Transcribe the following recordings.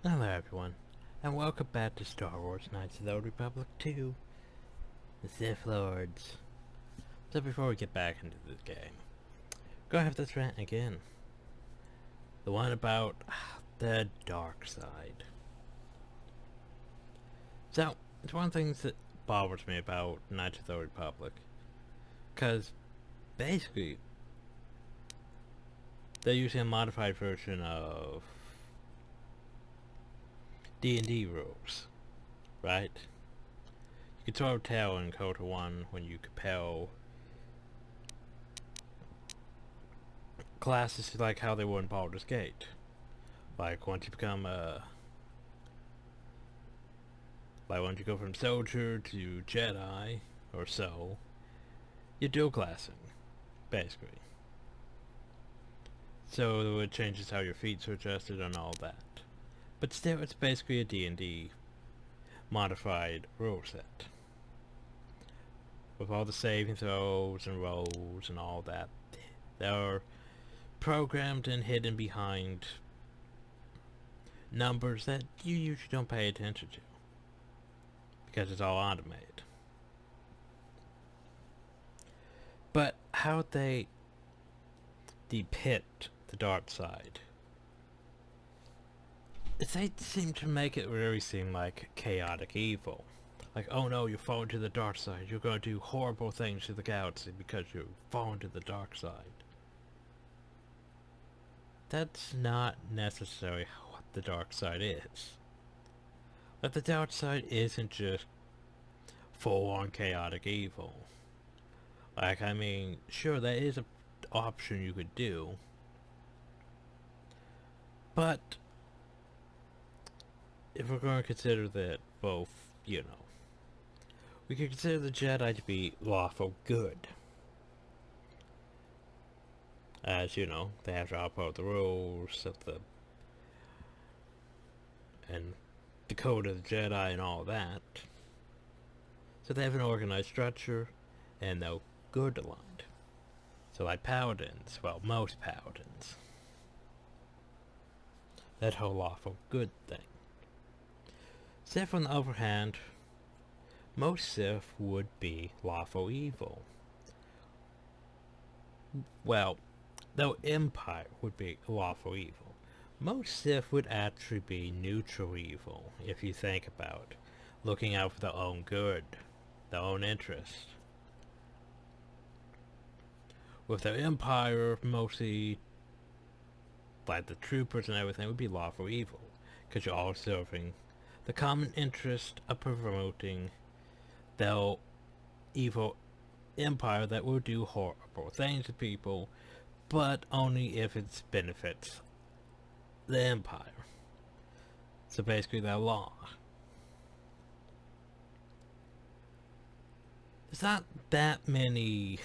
Hello everyone, and welcome back to Star Wars Knights of the Old Republic 2, the Sith Lords. So before we get back into this game, go have this rant again. The one about the dark side. So, it's one of the things that bothers me about Knights of the Old Republic. Because, basically, they're using a modified version of D&D rules, right? You can sort of tell in KOTOR 1 when you compel classes to like how they were in Baldur's Gate. Like once you become once you go from soldier to Jedi or so, you're dual classing, basically. So it changes how your feats are adjusted and all that. But still, it's basically a D&D modified rule set. With all the saving throws and rolls and all that, they are programmed and hidden behind numbers that you usually don't pay attention to because it's all automated. But how they depict the dark side, they seem to make it really seem like chaotic evil. Like, oh no, you're falling to the dark side. You're going to do horrible things to the galaxy because you're falling to the dark side. That's not necessarily what the dark side is. Like, the dark side isn't just full-on chaotic evil. Like, I mean, sure, that is an option you could do. But if we're going to consider that both, we could consider the Jedi to be lawful good. As, they have to uphold the rules of and the code of the Jedi and all that. So they have an organized structure, and they're good aligned. So like paladins, well, most paladins. That whole lawful good thing. Sith, on the other hand, most Sith would be lawful evil. Well, though Empire would be lawful evil, most Sith would actually be neutral evil, if you think about it, looking out for their own good, their own interest. With their Empire, mostly, like the troopers and everything, would be lawful evil, because you're all serving the common interest of promoting their evil empire that will do horrible things to people, but only if it benefits the empire. So basically their law. There's not that many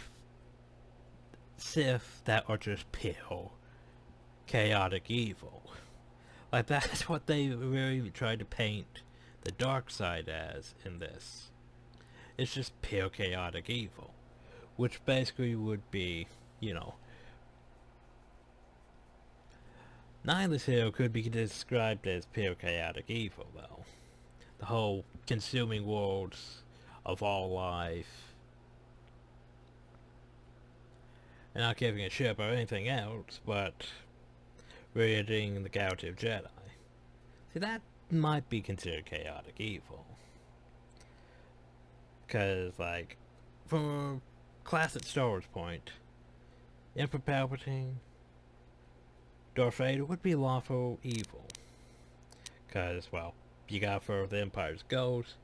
Sith that are just pure chaotic evil. Like, that's what they really tried to paint the dark side as in this. It's just pure chaotic evil. Which basically would be, Nihilus here could be described as pure chaotic evil, though. The whole consuming worlds of all life. And not giving a shit about anything else, but ridding the galaxy of Jedi. See, that might be considered chaotic evil. Because, like, from a classic Star Wars point, Emperor Palpatine, Darth Vader would be lawful evil. Because, well, you gotta further the Empire's goals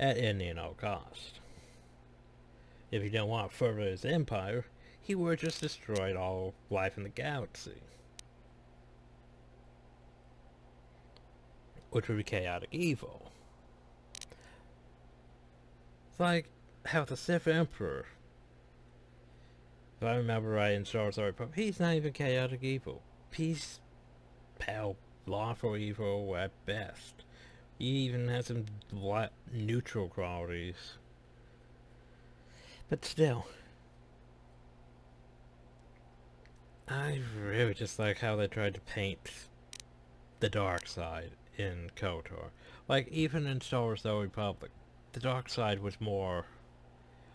at any and all cost. If you don't want to further his empire, he would just destroyed all life in the galaxy. Which would be chaotic evil. It's like how the Sith Emperor, if I remember right in Star Wars Republic, he's not even chaotic evil. He's lawful evil at best. He even has some neutral qualities. But still, I really just like how they tried to paint the dark side in KOTOR. Like, even in Star Wars The Old Republic, the dark side was more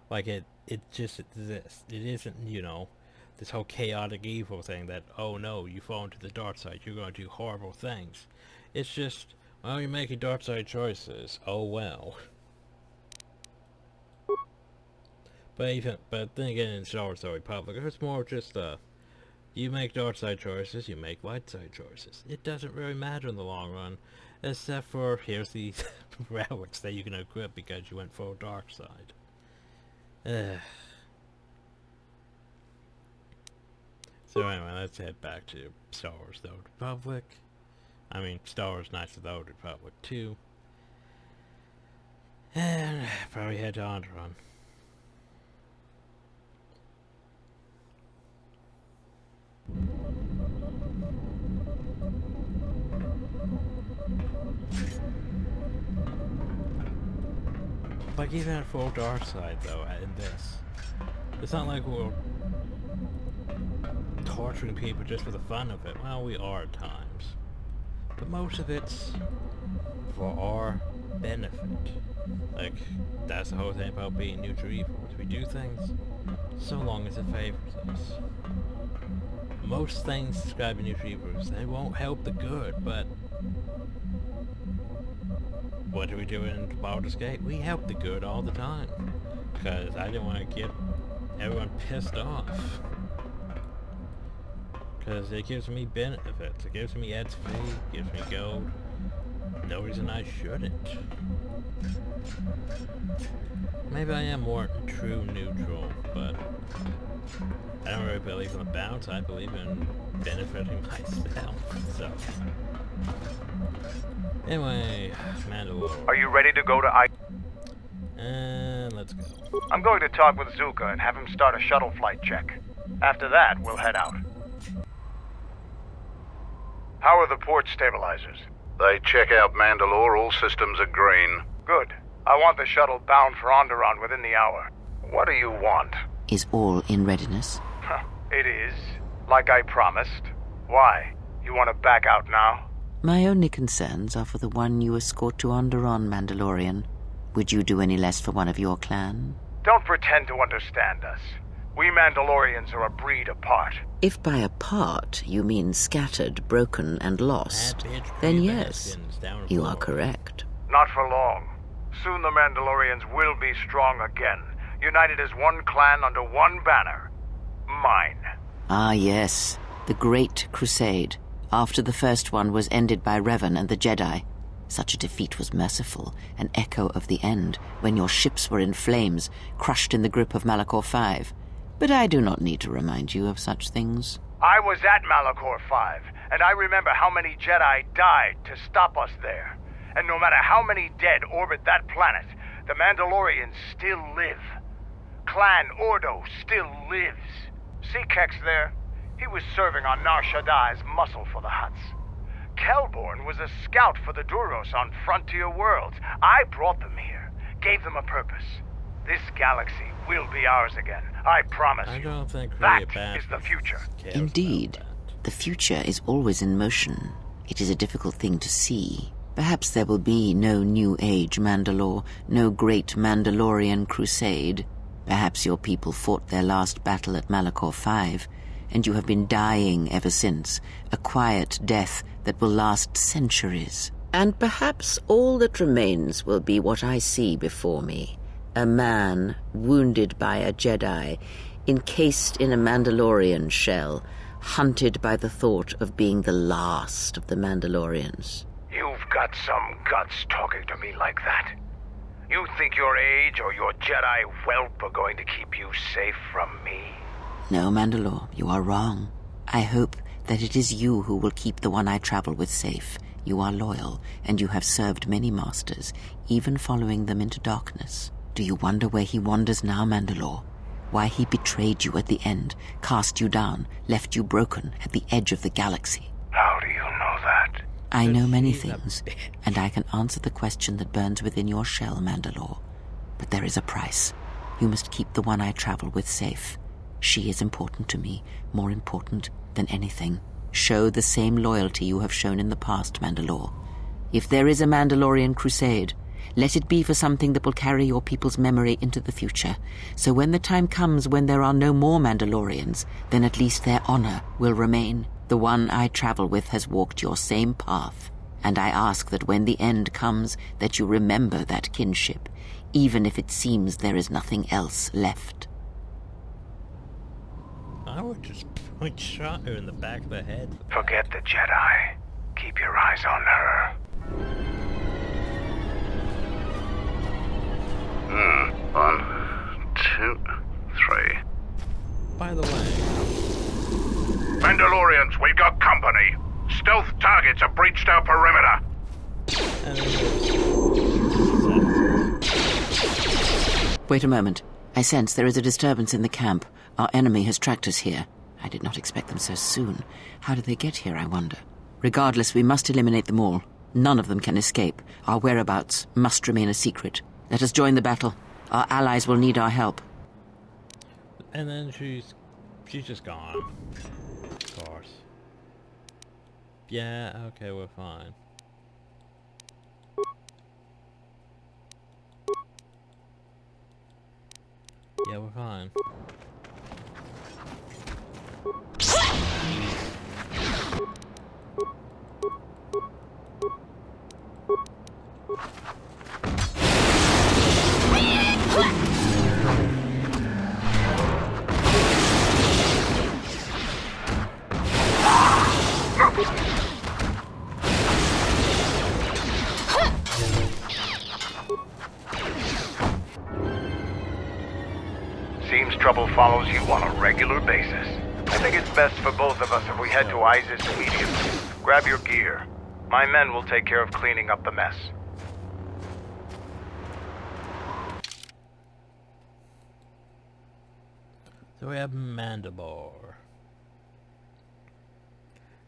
like it just exists. It isn't, this whole chaotic evil thing that, oh no, you fall into the dark side, you're going to do horrible things. It's just, well, you're making dark side choices. Oh well. But then again, in Star Wars The Old Republic, it's more just you make dark side choices, you make light side choices. It doesn't really matter in the long run, except for here's these relics that you can equip because you went full dark side. So anyway, let's head back to Star Wars The Old Republic. I mean, Star Wars Knights of the Old Republic 2. And probably head to Onderon. Like, even at full dark side, though, in this, it's not like we're torturing people just for the fun of it. Well, we are at times. But most of it's for our benefit. Like, that's the whole thing about being neutral evil. We do things so long as it favors us. Most things described in neutral evils, they won't help the good, but what do we do in Baldur's Gate? We help the good all the time. Because I didn't want to get everyone pissed off. Because it gives me benefits. It gives me XP, gives me gold. No reason I shouldn't. Maybe I am more true neutral, but I don't really believe in the balance. I believe in benefiting myself. So anyway, Mandalore. Are you ready to go to And let's go. I'm going to talk with Zuka and have him start a shuttle flight check. After that, we'll head out. How are the port stabilizers? They check out Mandalore, all systems are green. Good. I want the shuttle bound for Onderon within the hour. What do you want? Is all in readiness? It is. Like I promised. Why? You want to back out now? My only concerns are for the one you escort to Onderon, Mandalorian. Would you do any less for one of your clan? Don't pretend to understand us. We Mandalorians are a breed apart. If by apart you mean scattered, broken, and lost, then yes, you are correct. Not for long. Soon the Mandalorians will be strong again, united as one clan under one banner. Mine. Ah, yes. The Great Crusade, after the first one was ended by Revan and the Jedi. Such a defeat was merciful, an echo of the end, when your ships were in flames, crushed in the grip of Malachor V. But I do not need to remind you of such things. I was at Malachor V, and I remember how many Jedi died to stop us there. And no matter how many dead orbit that planet, the Mandalorians still live. Clan Ordo still lives. See Kex there? He was serving on Nar Shaddai's muscle for the Hutts. Kelborn was a scout for the Duros on Frontier Worlds. I brought them here, gave them a purpose. This galaxy will be ours again, I promise you. I don't think that is the future. Indeed, the future is always in motion. It is a difficult thing to see. Perhaps there will be no New Age Mandalore, no great Mandalorian crusade. Perhaps your people fought their last battle at Malachor V, and you have been dying ever since, a quiet death that will last centuries. And perhaps all that remains will be what I see before me. A man wounded by a Jedi, encased in a Mandalorian shell, hunted by the thought of being the last of the Mandalorians. You've got some guts talking to me like that. You think your age or your Jedi whelp are going to keep you safe from me? No, Mandalore, you are wrong. I hope that it is you who will keep the one I travel with safe. You are loyal, and you have served many masters, even following them into darkness. Do you wonder where he wanders now, Mandalore? Why he betrayed you at the end, cast you down, left you broken at the edge of the galaxy? How do you know that? I know many things, and I can answer the question that burns within your shell, Mandalore. But there is a price. You must keep the one I travel with safe. She is important to me, more important than anything. Show the same loyalty you have shown in the past, Mandalore. If there is a Mandalorian crusade, let it be for something that will carry your people's memory into the future. So when the time comes when there are no more Mandalorians, then at least their honor will remain. The one I travel with has walked your same path, and I ask that when the end comes, that you remember that kinship, even if it seems there is nothing else left. I would just point shot her in the back of the head. Forget the Jedi. Keep your eyes on her. 1, 2, 3. By the way, Mandalorians, we've got company. Stealth targets have breached our perimeter. Wait a moment. I sense there is a disturbance in the camp. Our enemy has tracked us here. I did not expect them so soon. How did they get here, I wonder? Regardless, we must eliminate them all. None of them can escape. Our whereabouts must remain a secret. Let us join the battle. Our allies will need our help. and then she's just gone. Of course. Yeah, okay, we're fine. Yeah, we're fine. Seems trouble follows you on a regular basis. I think it's best for both of us if we head to Isis immediately. Grab your gear. My men will take care of cleaning up the mess. So we have Mandalore.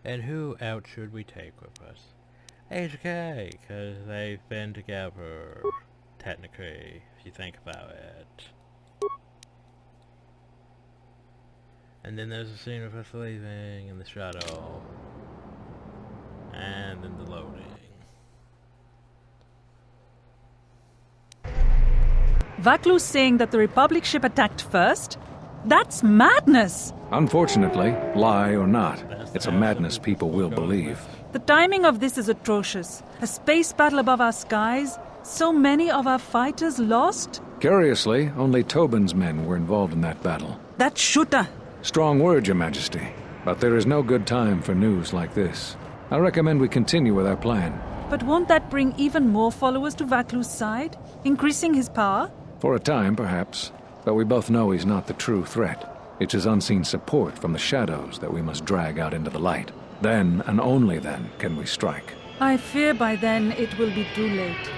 And who else should we take with us? HK, because they've been together, technically, if you think about it. And then there's a scene of us leaving in the shuttle. And then the loading. Vaklu's saying that the Republic ship attacked first? That's madness! Unfortunately, lie or not, it's a madness people will believe. The timing of this is atrocious. A space battle above our skies, so many of our fighters lost? Curiously, only Tobin's men were involved in that battle. That shooter! Strong word, Your Majesty, but there is no good time for news like this. I recommend we continue with our plan. But won't that bring even more followers to Vaklu's side? Increasing his power? For a time, perhaps, but we both know he's not the true threat. It's his unseen support from the shadows that we must drag out into the light. Then, and only then, can we strike. I fear by then it will be too late.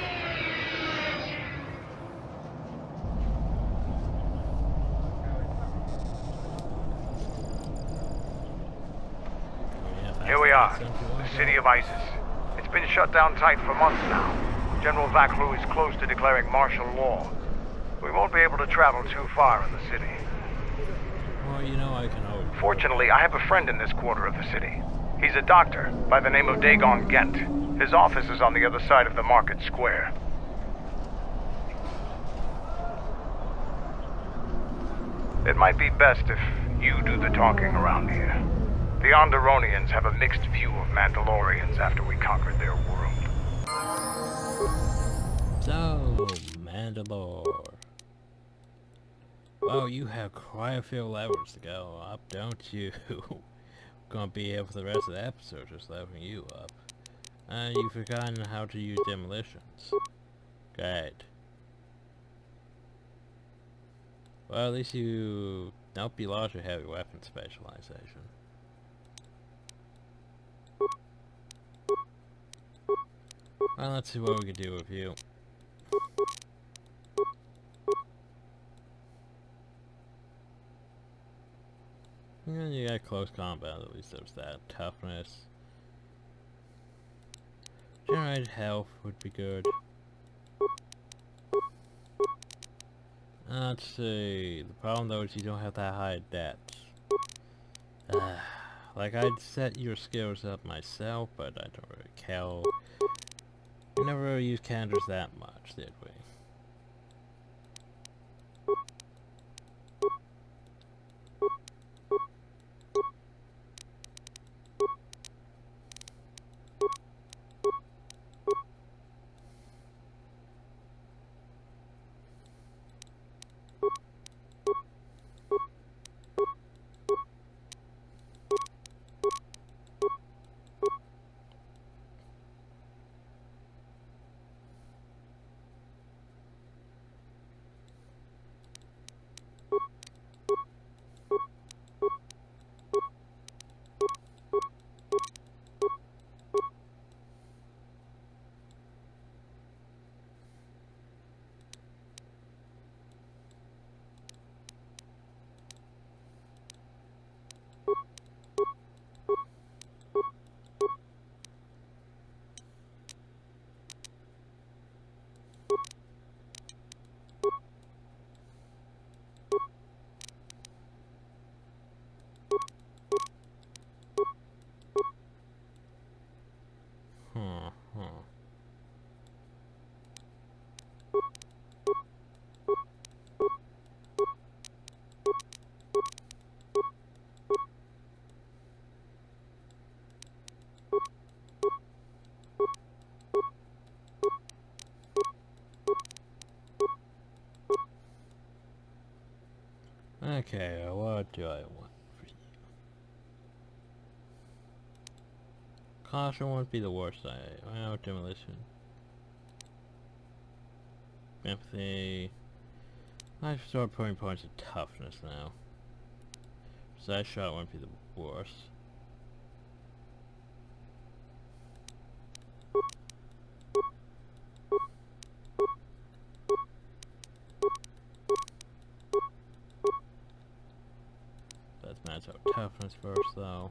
Here we are, the city of Isis. It's been shut down tight for months now. General Vaklu is close to declaring martial law. We won't be able to travel too far in the city. Well, you know I can always... Fortunately, I have a friend in this quarter of the city. He's a doctor by the name of Dagon Gent. His office is on the other side of the market square. It might be best if you do the talking around here. The Onderonians have a mixed view of Mandalorians after we conquered their world. So, Mandalore. Well, you have quite a few levels to go up, don't you? Gonna be able for the rest of the episode just leveling you up. And you've forgotten how to use demolitions. Good. Well, at least you... Nope, you lost your heavy weapon specialization. Well, let's see what we can do with you. Yeah, you got close combat, at least there's that. Toughness. Generated health would be good. Let's see. The problem though is you don't have that high depth. Like I'd set your skills up myself, but I don't really care. never really used candors that much, did we? Okay, what do I want for you? Caution won't be the worst. Well, demolition. Empathy. I should start putting points of toughness now. Side shot won't be the worst. Let's match out toughness first, though.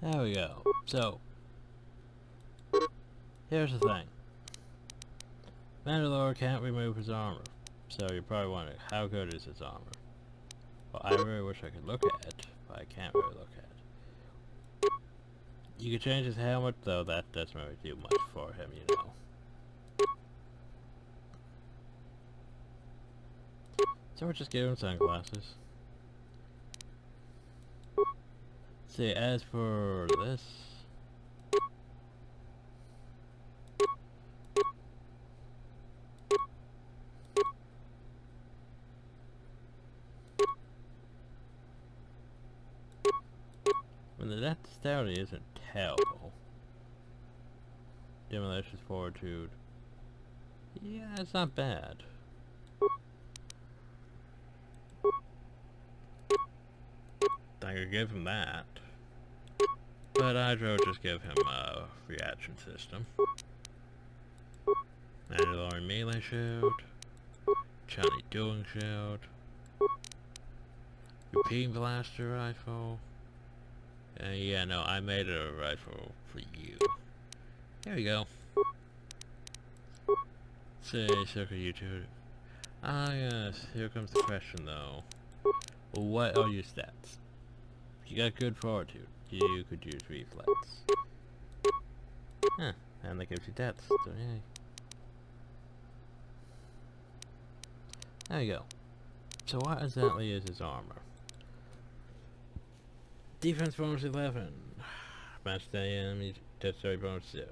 There we go. So, here's the thing. Mandalore can't remove his armor. So you're probably wondering, how good is his armor? Well, I really wish I could look at it, but I can't really look at it. You can change his helmet, though that doesn't really do much for him, you know. So we'll just give him sunglasses. See, as for this, when the dexterity isn't terrible, demolition fortitude, yeah, it's not bad. I could give him that. But I'd rather just give him a reaction system. Mandalorian melee shield. Johnny dueling shield. Repeating blaster rifle. Yeah, no, I made a rifle for you. There we go. Say, circle YouTube. Ah yes, here comes the question though. What are your stats? You got good fortitude. You could use reflex. Huh, and that gives you deaths, so yay. There you go. So what exactly is his armor? Defense bonus 11. Match the enemy dexterity bonus 0.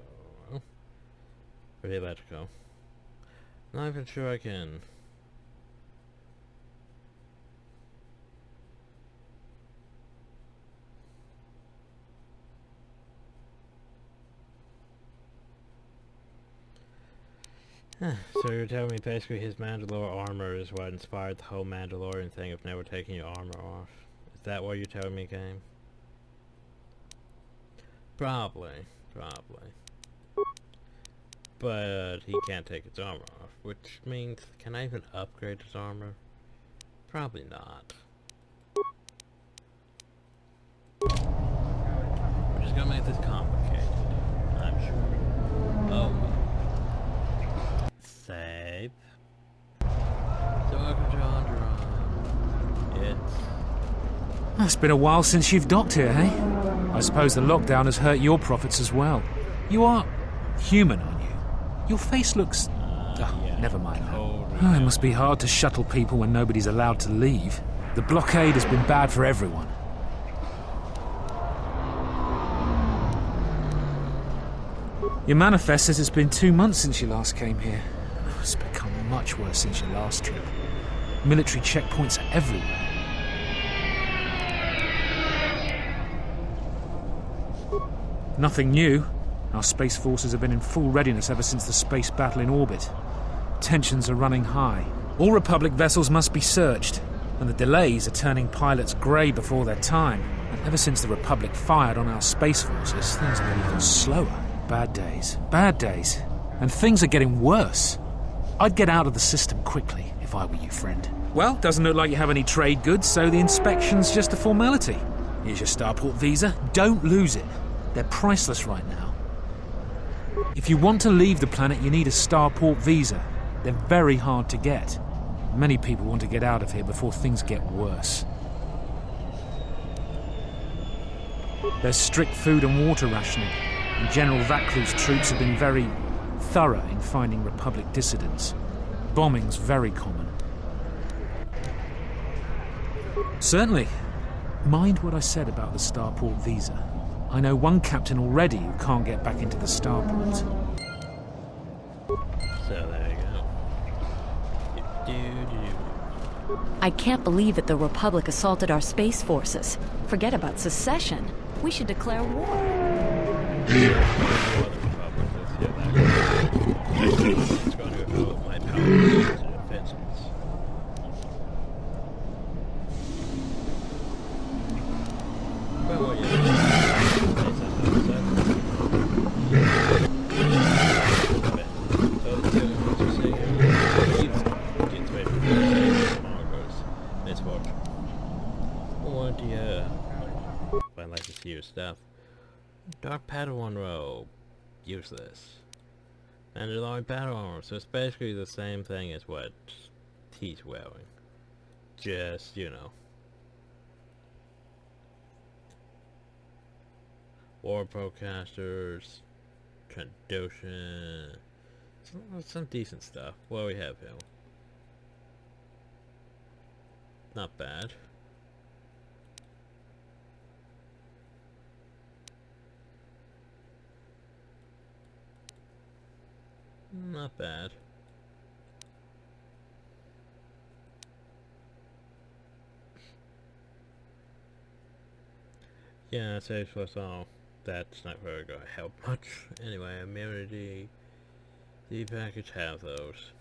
Pretty electrical. Not even sure I can. So you're telling me basically his Mandalore armor is what inspired the whole Mandalorian thing of never taking your armor off? Is that what you're telling me, game? Probably. But he can't take his armor off, which means, can I even upgrade his armor? Probably not. We're just gonna make this complicated, I'm sure. Oh well. Save. So welcome to Onderon. It's been a while since you've docked here, eh? I suppose the lockdown has hurt your profits as well. You are human, aren't you? Your face looks... yeah, never mind that. totally It must be hard to shuttle people when nobody's allowed to leave. The blockade has been bad for everyone. Your manifest says it's been 2 months since you last came here. It's become much worse since your last trip. Military checkpoints are everywhere. Nothing new. Our space forces have been in full readiness ever since the space battle in orbit. Tensions are running high. All Republic vessels must be searched, and the delays are turning pilots grey before their time. And ever since the Republic fired on our space forces, things have been even slower. Bad days. And things are getting worse. I'd get out of the system quickly, if I were you, friend. Well, doesn't look like you have any trade goods, so the inspection's just a formality. Here's your Starport visa. Don't lose it. They're priceless right now. If you want to leave the planet, you need a Starport visa. They're very hard to get. Many people want to get out of here before things get worse. There's strict food and water rationing, and General Vaclu's troops have been very thorough in finding Republic dissidents. Bombing's very common. Certainly. Mind what I said about the Starport visa. I know one captain already who can't get back into the Starport. So there you go. I can't believe that the Republic assaulted our space forces. Forget about secession. We should declare war. It's going to go my power to defenses. Well, yeah. I like to see your stuff. Dark Padawan robe. Useless. Mandalorian battle armor. So it's basically the same thing as what he's wearing. Just, you know. War Procasters. Trandoshan. Some decent stuff. What do we have here? Not bad. Not bad. Yeah, saves us all. That's not really going to help much. Anyway, immunity. The package have those.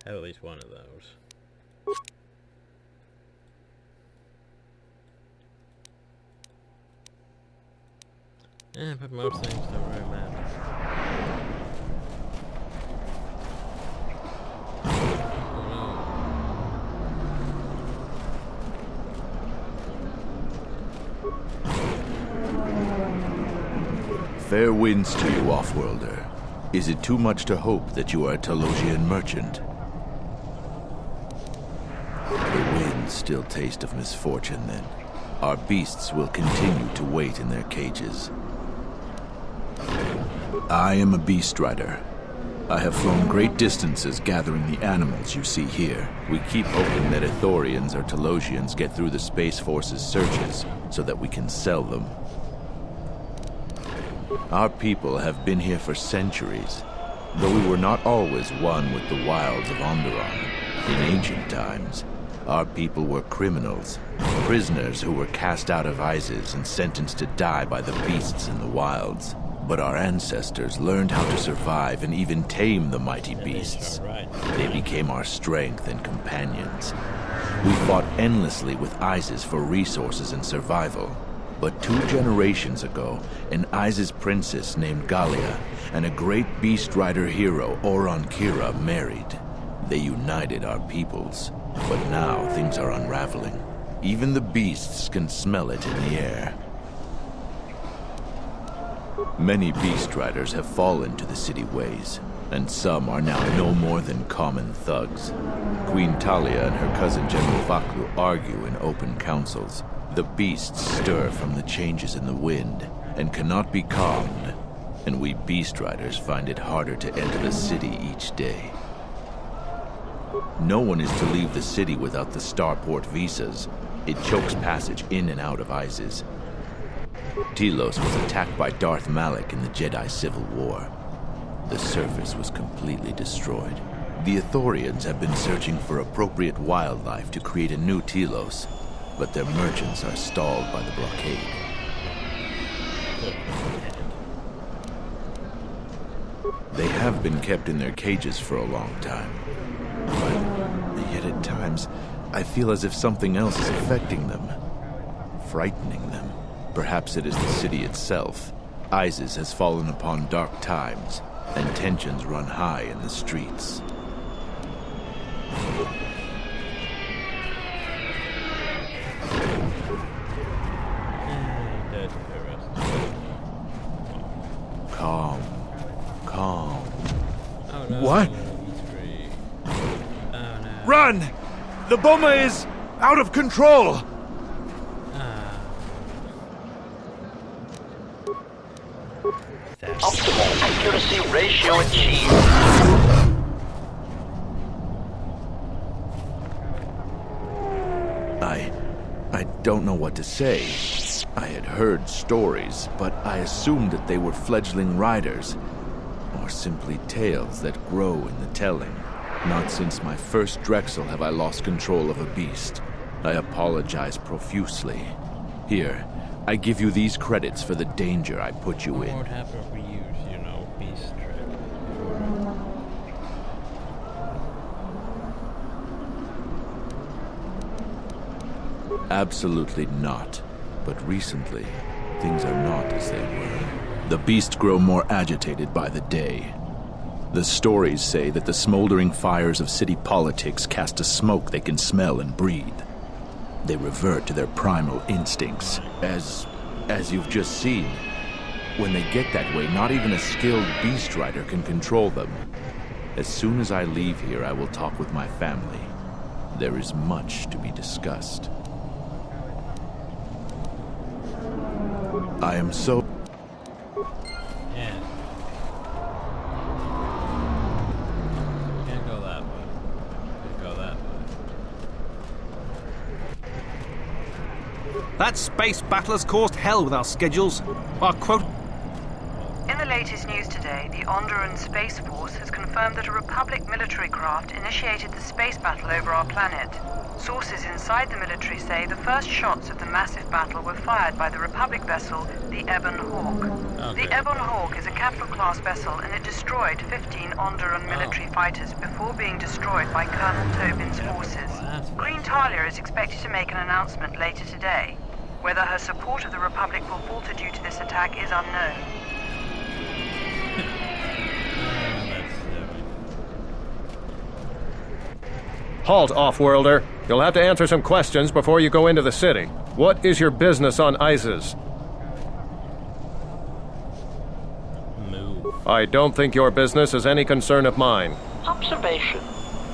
Have at least one of those. Yeah, but most things don't really matter. Fair winds to you, Offworlder. Is it too much to hope that you are a Talosian merchant? The winds still taste of misfortune, then. Our beasts will continue to wait in their cages. I am a beast rider. I have flown great distances gathering the animals you see here. We keep hoping that Ithorians or Talosians get through the Space Force's searches so that we can sell them. Our people have been here for centuries, though we were not always one with the wilds of Onderon. In ancient times, our people were criminals, prisoners who were cast out of Visas and sentenced to die by the beasts in the wilds. But our ancestors learned how to survive and even tame the mighty beasts. They became our strength and companions. We fought endlessly with Isis for resources and survival. But 2 generations ago, an Isis princess named Gallia and a great beast rider hero, Oron Kira, married. They united our peoples. But now things are unraveling. Even the beasts can smell it in the air. Many beast riders have fallen to the city ways, and some are now no more than common thugs. Queen Talia and her cousin General Vaklu argue in open councils. The beasts stir from the changes in the wind, and cannot be calmed, and we beast riders find it harder to enter the city each day. No one is to leave the city without the Starport Visas. It chokes passage in and out of Isis. Telos was attacked by Darth Malak in the Jedi Civil War. The surface was completely destroyed. The Ithorians have been searching for appropriate wildlife to create a new Telos, but their merchants are stalled by the blockade. They have been kept in their cages for a long time, but yet at times I feel as if something else is affecting them, frightening them. Perhaps it is the city itself. Isis has fallen upon dark times, and tensions run high in the streets. Calm. Calm. Oh, no. What? Oh, no. Run! The bomber is out of control! Optimal accuracy ratio achieved. I don't know what to say. I had heard stories, but I assumed that they were fledgling riders, or simply tales that grow in the telling. Not since my first Drexel have I lost control of a beast. I apologize profusely. Here, I give you these credits for the danger I put you in. What would happen if we use, beast trick? Absolutely not. But recently, things are not as they were. The beasts grow more agitated by the day. The stories say that the smoldering fires of city politics cast a smoke they can smell and breathe. They revert to their primal instincts, as you've just seen. When they get that way, not even a skilled beast rider can control them. As soon as I leave here, I will talk with my family. There is much to be discussed. I am so... Yeah. Can't go that way. Can't go that way. That space battle has caused hell with our schedules. Our quote... In the latest news today, the Onderan Space Force has confirmed that a Republic military craft initiated the space battle over our planet. Sources inside the military say the first shots of the massive battle were fired by the Republic vessel, the Ebon Hawk. Okay. The Ebon Hawk is a capital-class vessel, and it destroyed 15 Onderan military fighters before being destroyed by Colonel Tobin's forces. Queen Talia is expected to make an announcement later today. Whether her support of the Republic will falter due to this attack is unknown. Halt, off-worlder. You'll have to answer some questions before you go into the city. What is your business on Isis? Move. I don't think your business is any concern of mine. Observation.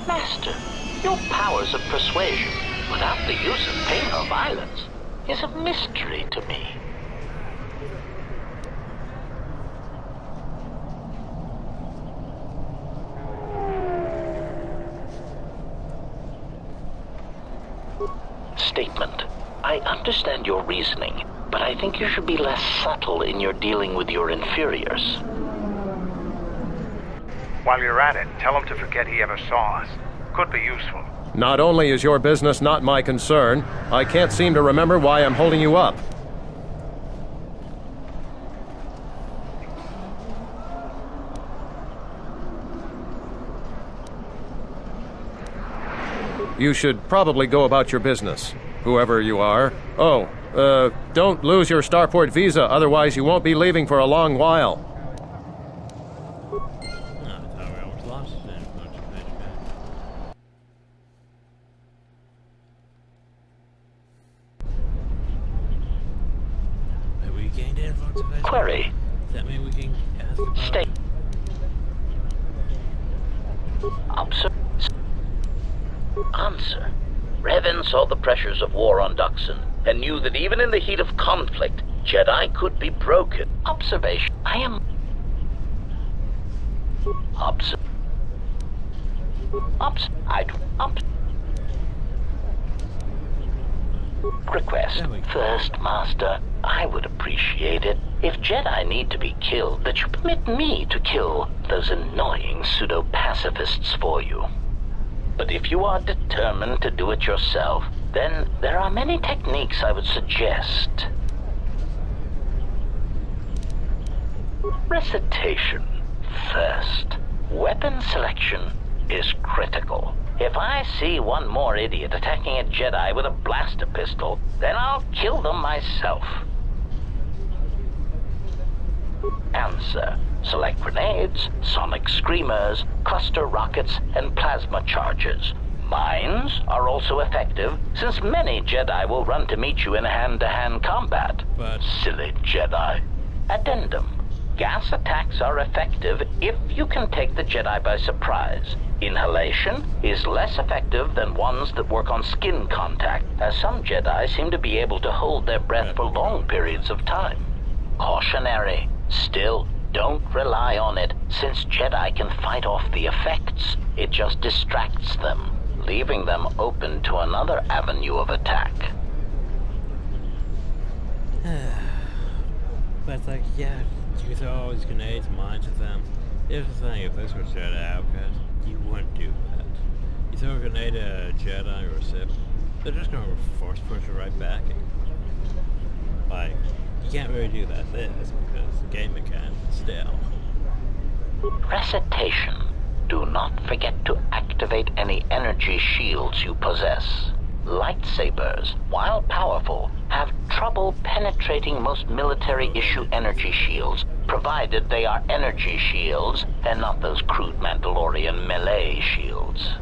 Master, your powers of persuasion, without the use of pain or violence, is a mystery to me. Statement. I understand your reasoning, but I think you should be less subtle in your dealing with your inferiors. While you're at it, tell him to forget he ever saw us. Could be useful. Not only is your business not my concern, I can't seem to remember why I'm holding you up. you should probably go about your business, whoever you are. Oh, don't lose your Starport visa, otherwise you won't be leaving for a long while. Query. Does that mean we can ask about Stay. Answer. Revan saw the pressures of war on Duxon and knew that even in the heat of conflict, Jedi could be broken. Observation. I am... Request. First, Master, I would appreciate it if Jedi need to be killed, that you permit me to kill those annoying pseudo-pacifists for you. But if you are determined to do it yourself, then there are many techniques I would suggest. Recitation. First, weapon selection is critical. If I see one more idiot attacking a Jedi with a blaster pistol, then I'll kill them myself. Answer. Select grenades, sonic screamers, cluster rockets, and plasma charges. Mines are also effective, since many Jedi will run to meet you in hand-to-hand combat. But... Silly Jedi. Addendum. Gas attacks are effective if you can take the Jedi by surprise. Inhalation is less effective than ones that work on skin contact, as some Jedi seem to be able to hold their breath for long periods of time. Cautionary. Still, don't rely on it, since Jedi can fight off the effects. It just distracts them, leaving them open to another avenue of attack. But it's like, yeah, you throw all these grenades and mines at them. Here's the thing, if this was Jedi Outcast, you wouldn't do that. You throw a grenade at a Jedi or a Sith, they're just gonna force push it right back. Like, you can't really do that this because game mechanics still. Recitation. Do not forget to activate any energy shields you possess. Lightsabers, while powerful, have trouble penetrating most military-issue energy shields, provided they are energy shields and not those crude Mandalorian melee shields.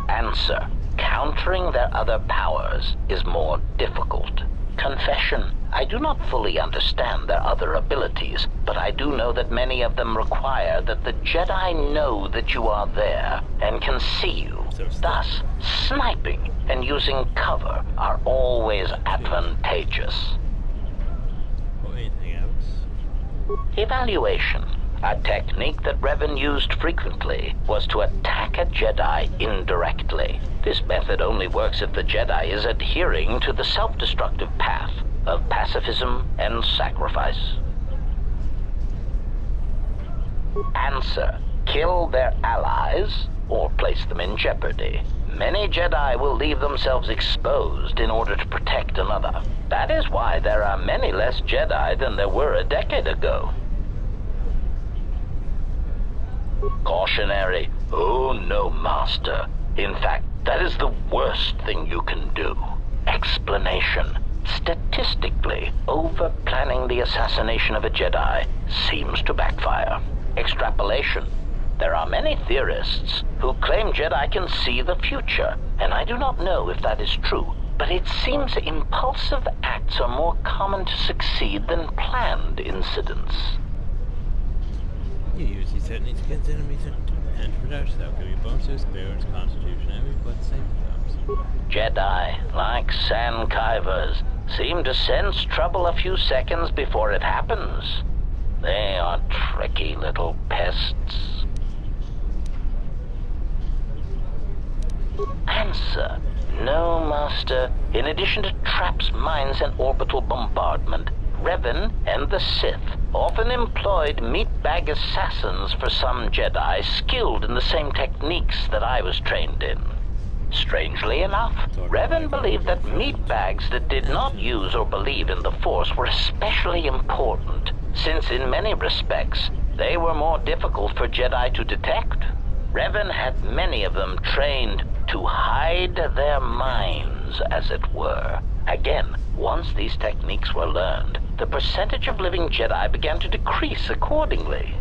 Answer. Countering their other powers is more difficult. Confession. I do not fully understand their other abilities, but I do know that many of them require that the Jedi know that you are there and can see you. Thus, sniping and using cover are always advantageous. Or anything else? Evaluation. A technique that Revan used frequently was to attack a Jedi indirectly. This method only works if the Jedi is adhering to the self-destructive path of pacifism and sacrifice. Answer. Kill their allies or place them in jeopardy. Many Jedi will leave themselves exposed in order to protect another. That is why there are many less Jedi than there were a decade ago. Cautionary. Oh no, Master. In fact, that is the worst thing you can do. Explanation. Statistically, over-planning the assassination of a Jedi seems to backfire. Extrapolation. There are many theorists who claim Jedi can see the future, and I do not know if that is true, but it seems impulsive acts are more common to succeed than planned incidents. You use these techniques against enemies and production that will give you bonuses, spirits, constitution, and reflect the same times. Jedi, like sand kivers, seem to sense trouble a few seconds before it happens. They are tricky little pests. Answer. No, Master. In addition to traps, mines, and orbital bombardment, Revan and the Sith often employed meatbag assassins for some Jedi skilled in the same techniques that I was trained in. Strangely enough, Revan believed that meatbags that did not use or believe in the Force were especially important, since in many respects, they were more difficult for Jedi to detect. Revan had many of them trained to hide their minds, as it were. Again, once these techniques were learned, the percentage of living Jedi began to decrease accordingly.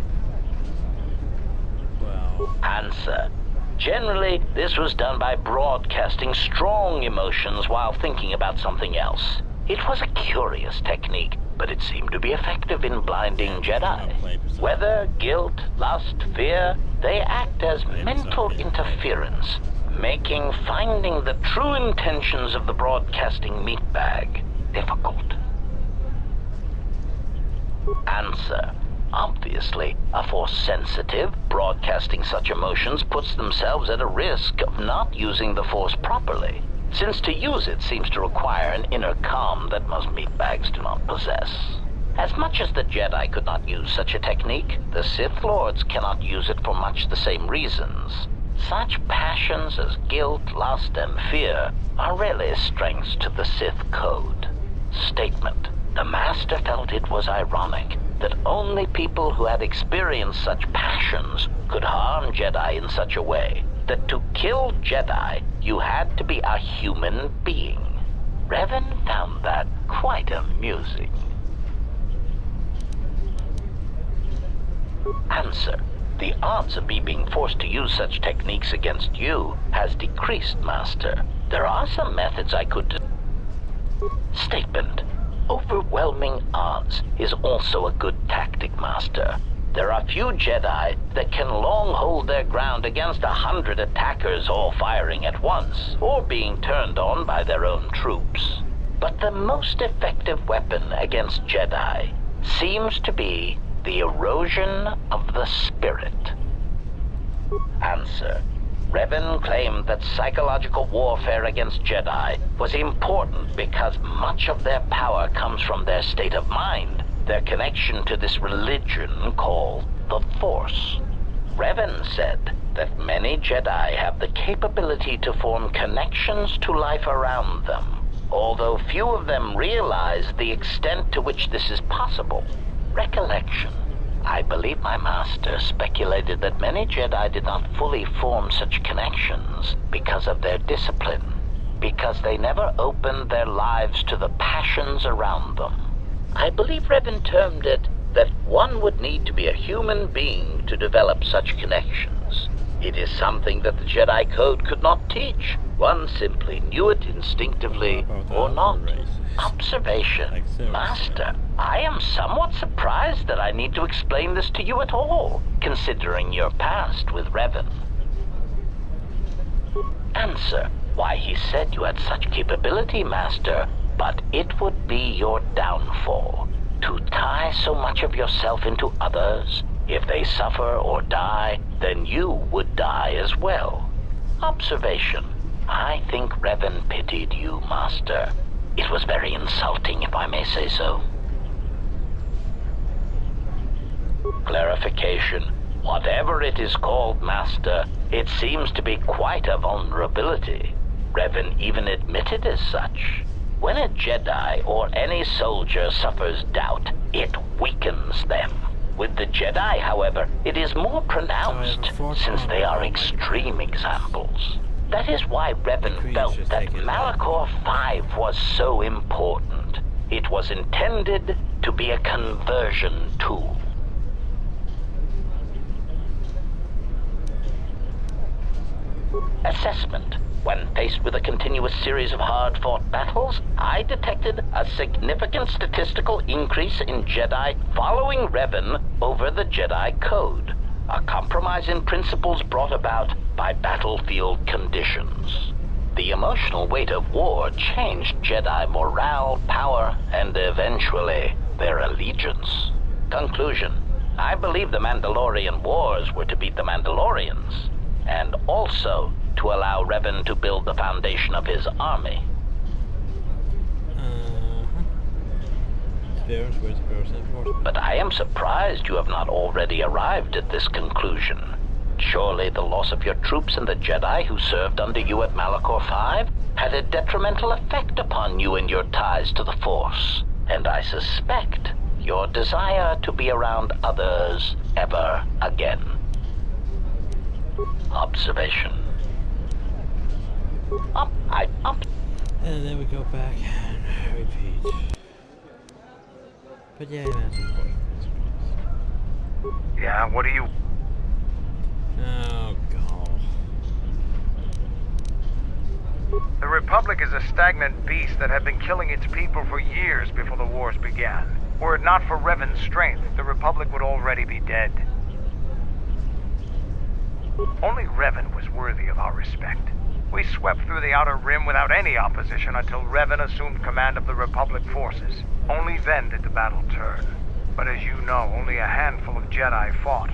Well... Answer. Generally, this was done by broadcasting strong emotions while thinking about something else. It was a curious technique, but it seemed to be effective in blinding Jedi. Whether guilt, lust, fear, they act as mental interference, making finding the true intentions of the broadcasting meatbag difficult. Answer. Obviously, a Force-sensitive broadcasting such emotions puts themselves at a risk of not using the Force properly, since to use it seems to require an inner calm that most meatbags do not possess. As much as the Jedi could not use such a technique, the Sith Lords cannot use it for much the same reasons. Such passions as guilt, lust, and fear are really strengths to the Sith code. Statement. The Master felt it was ironic that only people who had experienced such passions could harm Jedi in such a way that to kill Jedi, you had to be a human being. Revan found that quite amusing. Answer. The odds of me being forced to use such techniques against you has decreased, Master. There are some methods I could... Statement. Overwhelming odds is also a good tactic, Master. There are few Jedi that can long hold their ground against 100 attackers all firing at once, or being turned on by their own troops. But the most effective weapon against Jedi seems to be the erosion of the spirit. Answer. Revan claimed that psychological warfare against Jedi was important because much of their power comes from their state of mind, their connection to this religion called the Force. Revan said that many Jedi have the capability to form connections to life around them, although few of them realize the extent to which this is possible. Recollection. I believe my master speculated that many Jedi did not fully form such connections because of their discipline, because they never opened their lives to the passions around them. I believe Revan termed it that one would need to be a human being to develop such connections. It is something that the Jedi Code could not teach. One simply knew it instinctively or not. Observation. Master, I am somewhat surprised that I need to explain this to you at all, considering your past with Revan. Answer. Why, he said you had such capability, Master, but it would be your downfall. To tie so much of yourself into others, if they suffer or die, then you would die as well. Observation. I think Revan pitied you, Master. It was very insulting, if I may say so. Clarification. Whatever it is called, Master, it seems to be quite a vulnerability. Revan even admitted as such. When a Jedi or any soldier suffers doubt, it weakens them. With the Jedi, however, it is more pronounced, since they are extreme examples. That is why Revan felt that Malachor 5 was so important. It was intended to be a conversion tool. Assessment. When faced with a continuous series of hard-fought battles, I detected a significant statistical increase in Jedi following Revan over the Jedi Code, a compromise in principles brought about by battlefield conditions. The emotional weight of war changed Jedi morale, power, and eventually their allegiance. Conclusion. I believe the Mandalorian Wars were to beat the Mandalorians, and also to allow Revan to build the foundation of his army. But I am surprised you have not already arrived at this conclusion. Surely the loss of your troops and the Jedi who served under you at Malachor 5 had a detrimental effect upon you and your ties to the Force, and I suspect your desire to be around others ever again. observation. And then we go back and repeat. But yeah, that's important. Yeah, what do you... Oh, God. The Republic is a stagnant beast that had been killing its people for years before the wars began. Were it not for Revan's strength, the Republic would already be dead. Only Revan was worthy of our respect. We swept through the Outer Rim without any opposition until Revan assumed command of the Republic forces. Only then did the battle turn. But as you know, only a handful of Jedi fought,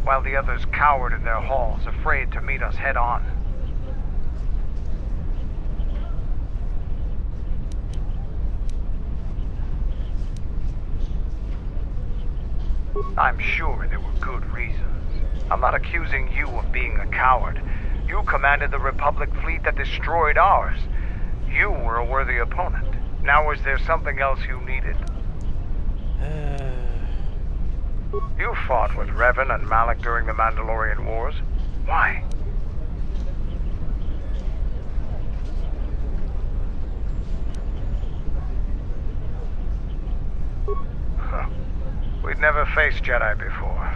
while the others cowered in their halls, afraid to meet us head-on. I'm sure there were good reasons. I'm not accusing you of being a coward. You commanded the Republic fleet that destroyed ours. You were a worthy opponent. Now is there something else you needed? You fought with Revan and Malak during the Mandalorian Wars. Why? Huh. We'd never faced Jedi before,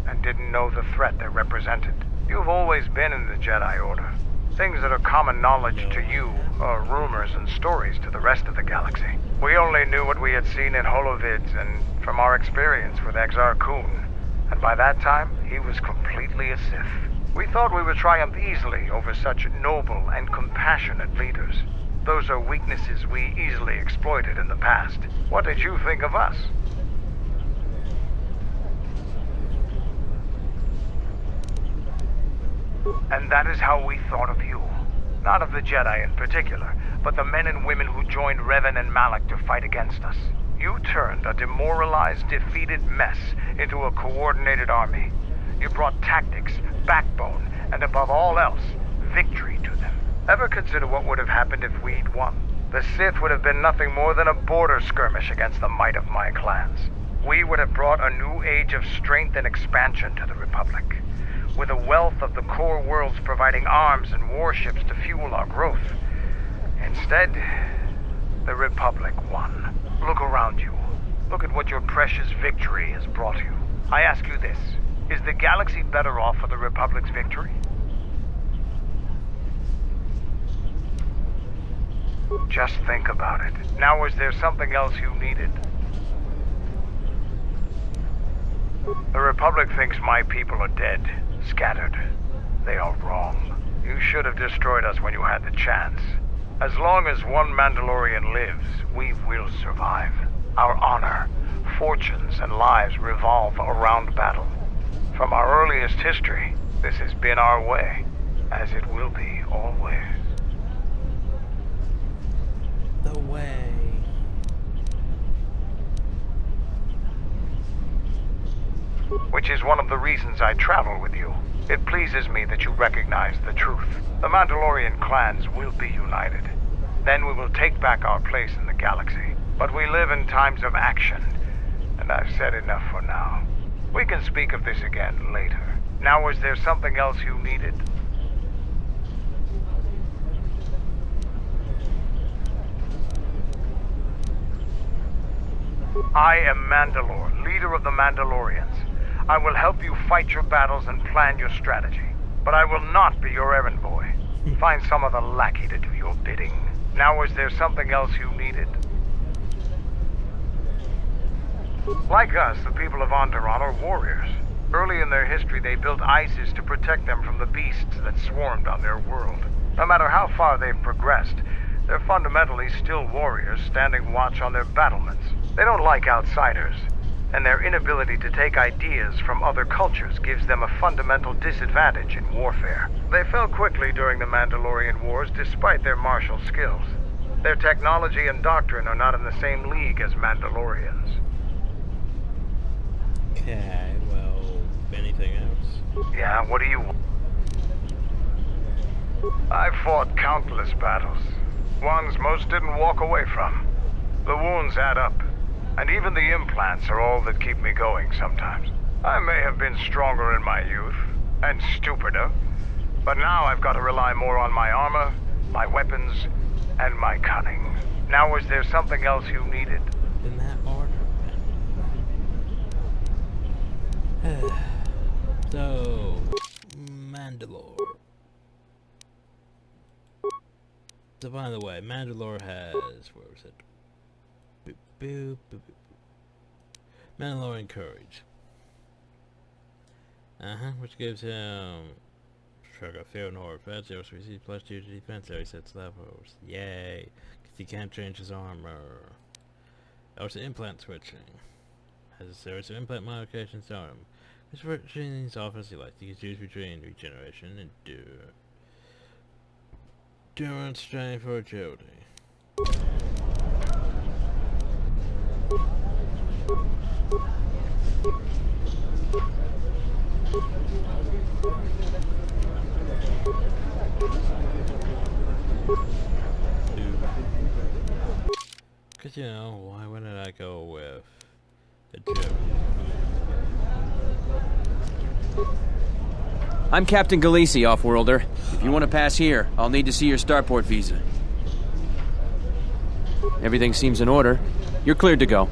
and didn't know the threat they represented. You've always been in the Jedi Order. Things that are common knowledge to you are rumors and stories to the rest of the galaxy. We only knew what we had seen in holovids and from our experience with Exar Kun. And by that time, he was completely a Sith. We thought we would triumph easily over such noble and compassionate leaders. Those are weaknesses we easily exploited in the past. What did you think of us? And that is how we thought of you. Not of the Jedi in particular, but the men and women who joined Revan and Malak to fight against us. You turned a demoralized, defeated mess into a coordinated army. You brought tactics, backbone, and above all else, victory to them. Ever consider what would have happened if we'd won? The Sith would have been nothing more than a border skirmish against the might of my clans. We would have brought a new age of strength and expansion to the Republic, with a wealth of the core worlds providing arms and warships to fuel our growth. Instead, the Republic won. Look around you. Look at what your precious victory has brought you. I ask you this, is the galaxy better off for the Republic's victory? Just think about it. Now is there something else you needed? The Republic thinks my people are dead. Scattered. They are wrong. You should have destroyed us when you had the chance. As long as one Mandalorian lives, we will survive. Our honor, fortunes, and lives revolve around battle. From our earliest history, this has been our way, as it will be always. The way. Which is one of the reasons I travel with you. It pleases me that you recognize the truth. The Mandalorian clans will be united. Then we will take back our place in the galaxy. But we live in times of action, and I've said enough for now. We can speak of this again later. Now, is there something else you needed? I am Mandalore, leader of the Mandalorians. I will help you fight your battles and plan your strategy. But I will not be your errand boy. Find some other lackey to do your bidding. Now, is there something else you needed? Like us, the people of Onderon are warriors. Early in their history, they built ISIS to protect them from the beasts that swarmed on their world. No matter how far they've progressed, they're fundamentally still warriors standing watch on their battlements. They don't like outsiders, and their inability to take ideas from other cultures gives them a fundamental disadvantage in warfare. They fell quickly during the Mandalorian Wars despite their martial skills. Their technology and doctrine are not in the same league as Mandalorians. Okay, well, anything else? Yeah, what do you want? I've fought countless battles. Ones most didn't walk away from. The wounds add up, and even the implants are all that keep me going sometimes. I may have been stronger in my youth, and stupider, But now I've got to rely more on my armor, my weapons, and my cunning. Now, was there something else you needed? In that order. So, Mandalore. So, by the way, Mandalore has, where was it? Boop, boop, boop, boop. Mandalorian Courage. Which gives him Shrug of Fear and Horror, Fat 0 3C plus 2 to defense, area sets levels. Yay! Because he can't change his armor. Also, implant switching. Has a series of implant modifications on him. Which switching these off as he likes. He can choose between regeneration and endurance, strength, or agility. Cause you know, why wouldn't I go with agility? I'm Captain Galisi, Offworlder. If you want to pass here, I'll need to see your Starport visa. Everything seems in order. You're cleared to go.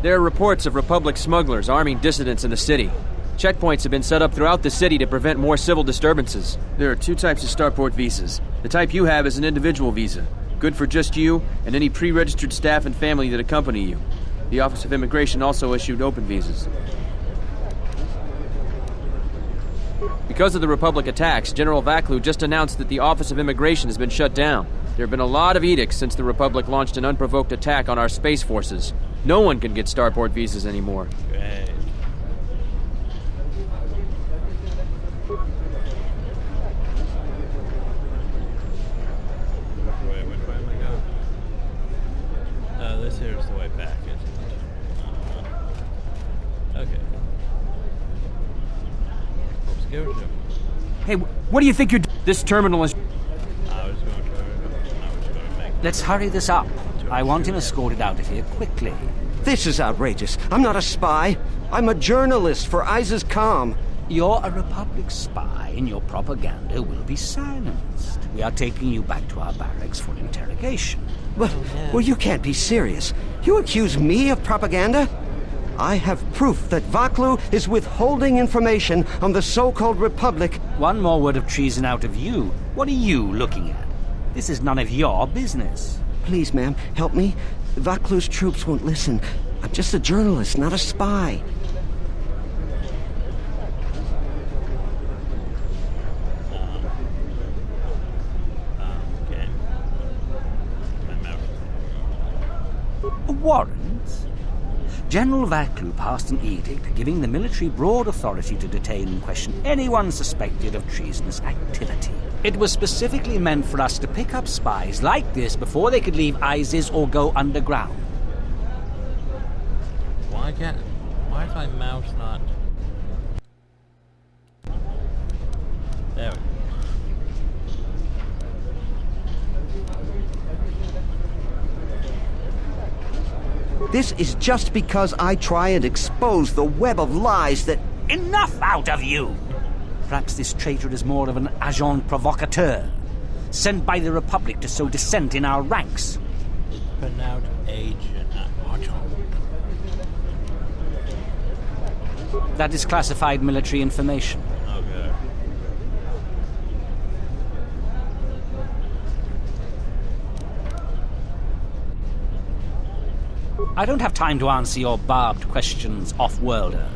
There are reports of Republic smugglers arming dissidents in the city. Checkpoints have been set up throughout the city to prevent more civil disturbances. There are 2 types of Starport visas. The type you have is an individual visa, good for just you and any pre-registered staff and family that accompany you. The Office of Immigration also issued open visas. Because of the Republic attacks, General Vaklu just announced that the Office of Immigration has been shut down. There have been a lot of edicts since the Republic launched an unprovoked attack on our space forces. No one can get Starport visas anymore. Great. Which way am I going? This here's the way back, isn't it? Okay. Hey, what do you think you're doing? This terminal is... Let's hurry this up. I want him escorted out of here quickly. This is outrageous. I'm not a spy. I'm a journalist for Isis Com. You're a Republic spy, and your propaganda will be silenced. We are taking you back to our barracks for interrogation. Well, you can't be serious. You accuse me of propaganda? I have proof that Vaklu is withholding information on the so-called Republic. One more word of treason out of you. What are you looking at? This is none of your business. Please, ma'am, help me. Vaklu's troops won't listen. I'm just a journalist, not a spy. Okay. A warrant? General Vaklu passed an edict giving the military broad authority to detain and question anyone suspected of treasonous activity. It was specifically meant for us to pick up spies like this before they could leave ISIS or go underground. Why is my mouse not... There we go. This is just because I try and expose the web of lies that... Enough out of you! Perhaps this traitor is more of an agent provocateur, sent by the Republic to sow dissent in our ranks. It's pronounced agent, not agent. That is classified military information. Okay. I don't have time to answer your barbed questions, off-worlder.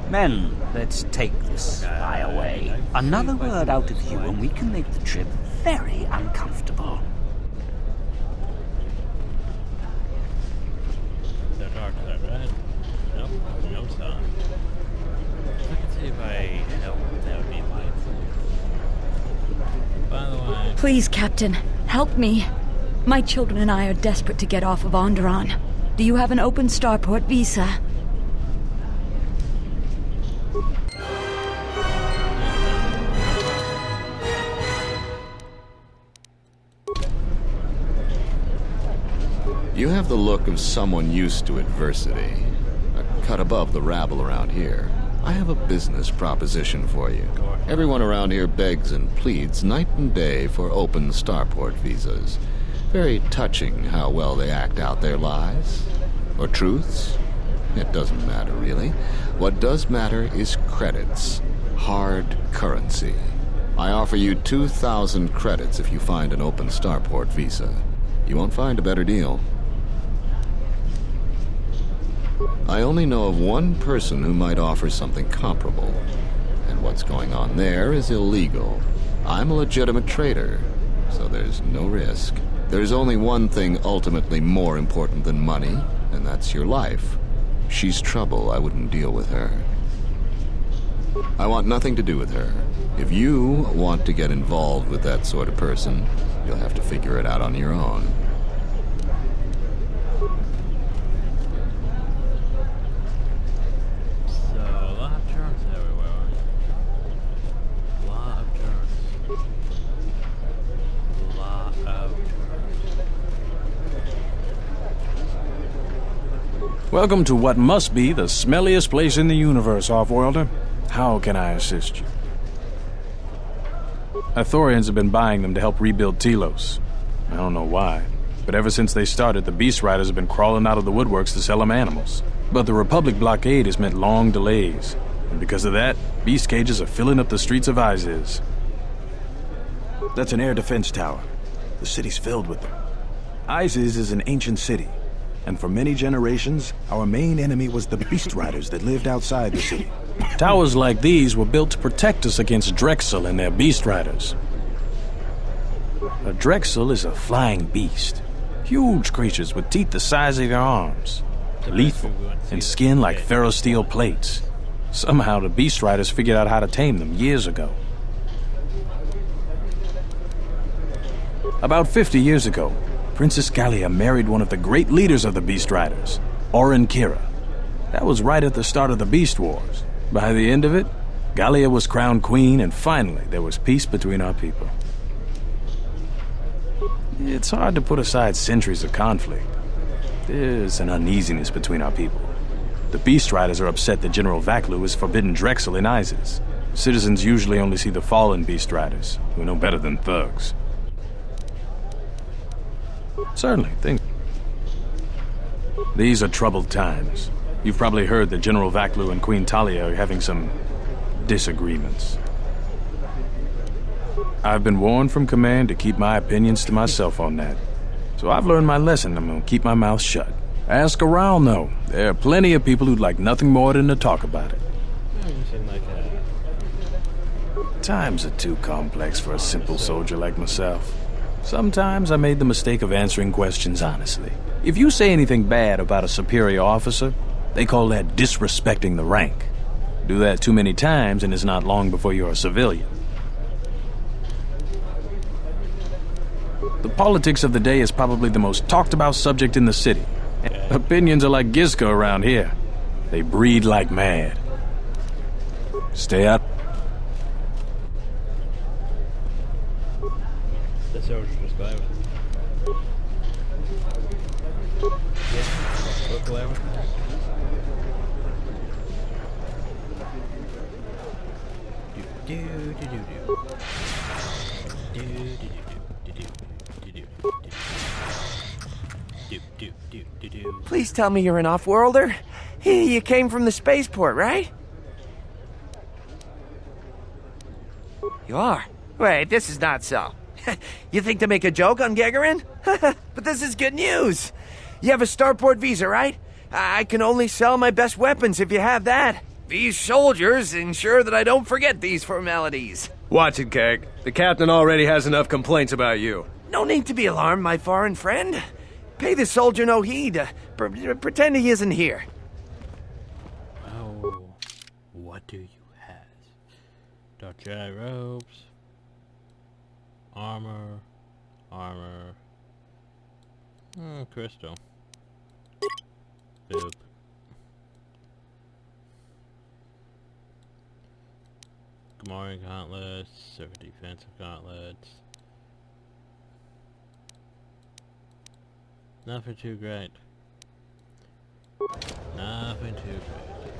Men, let's take this spy away. Another word out of you and we can make the trip very uncomfortable. So dark, is that right? Nope, no sun. I can see if I help, that would be lights. By the way... Please, Captain, help me. My children and I are desperate to get off of Onderon. Do you have an open Starport visa? You have the look of someone used to adversity. A cut above the rabble around here. I have a business proposition for you. Everyone around here begs and pleads night and day for open Starport visas. Very touching how well they act out their lies. Or truths. It doesn't matter, really. What does matter is credits. Hard currency. I offer you 2,000 credits if you find an open Starport visa. You won't find a better deal. I only know of one person who might offer something comparable. And what's going on there is illegal. I'm a legitimate trader, so there's no risk. There's only one thing ultimately more important than money, and that's your life. She's trouble. I wouldn't deal with her. I want nothing to do with her. If you want to get involved with that sort of person, you'll have to figure it out on your own. So, a lot of turns everywhere. A lot of turns. A lot of turns. Welcome to what must be the smelliest place in the universe, Offworlder. How can I assist you? Ithorians have been buying them to help rebuild Telos. I don't know why, but ever since they started, the Beast Riders have been crawling out of the woodworks to sell them animals. But the Republic blockade has meant long delays, and because of that, beast cages are filling up the streets of Visas. That's an air defense tower. The city's filled with them. Izes is an ancient city, and for many generations, our main enemy was the Beast Riders that lived outside the city. Towers like these were built to protect us against Drexel and their Beast Riders. A Drexel is a flying beast. Huge creatures with teeth the size of your arms. Lethal, and skin like ferrosteel plates. Somehow the Beast Riders figured out how to tame them years ago. About 50 years ago, Princess Gallia married one of the great leaders of the Beast Riders, Orin Kira. That was right at the start of the Beast Wars. By the end of it, Gallia was crowned queen, and finally there was peace between our people. It's hard to put aside centuries of conflict. There's an uneasiness between our people. The Beast Riders are upset that General Vaklu has forbidden Drexel in Izes. Citizens usually only see the fallen Beast Riders, who are no better than thugs. Certainly, think. These are troubled times. You've probably heard that General Vaklu and Queen Talia are having some disagreements. I've been warned from command to keep my opinions to myself on that. So I've learned my lesson. I'm gonna keep my mouth shut. Ask around, though. There are plenty of people who'd like nothing more than to talk about it. Times are too complex for a simple soldier like myself. Sometimes I made the mistake of answering questions honestly. If you say anything bad about a superior officer, they call that disrespecting the rank. Do that too many times and it's not long before you're a civilian. The politics of the day is probably the most talked about subject in the city. Opinions are like Gizka around here. They breed like mad. Stay out. The soldier just got out. Yeah, look loud. Please tell me you're an off-worlder. You came from the spaceport, right? You are? Wait, this is not so. You think to make a joke on Gagarin? But this is good news. You have a Starport visa, right? I can only sell my best weapons if you have that. These soldiers ensure that I don't forget these formalities. Watch it, Keg. The captain already has enough complaints about you. No need to be alarmed, my foreign friend. Pay the soldier no heed. Pretend he isn't here. Oh, what do you have? Dark Jedi robes, armor, crystal. Boop. Gamorrean gauntlets, silver defensive gauntlets. Nothing too great. Nothing too great.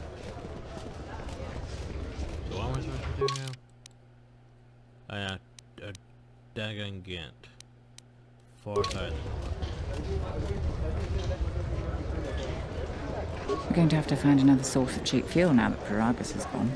So what am I supposed to do now? Oh yeah, a dagon Gant. 4,000. We're going to have to find another source of cheap fuel now that FRAPS is gone.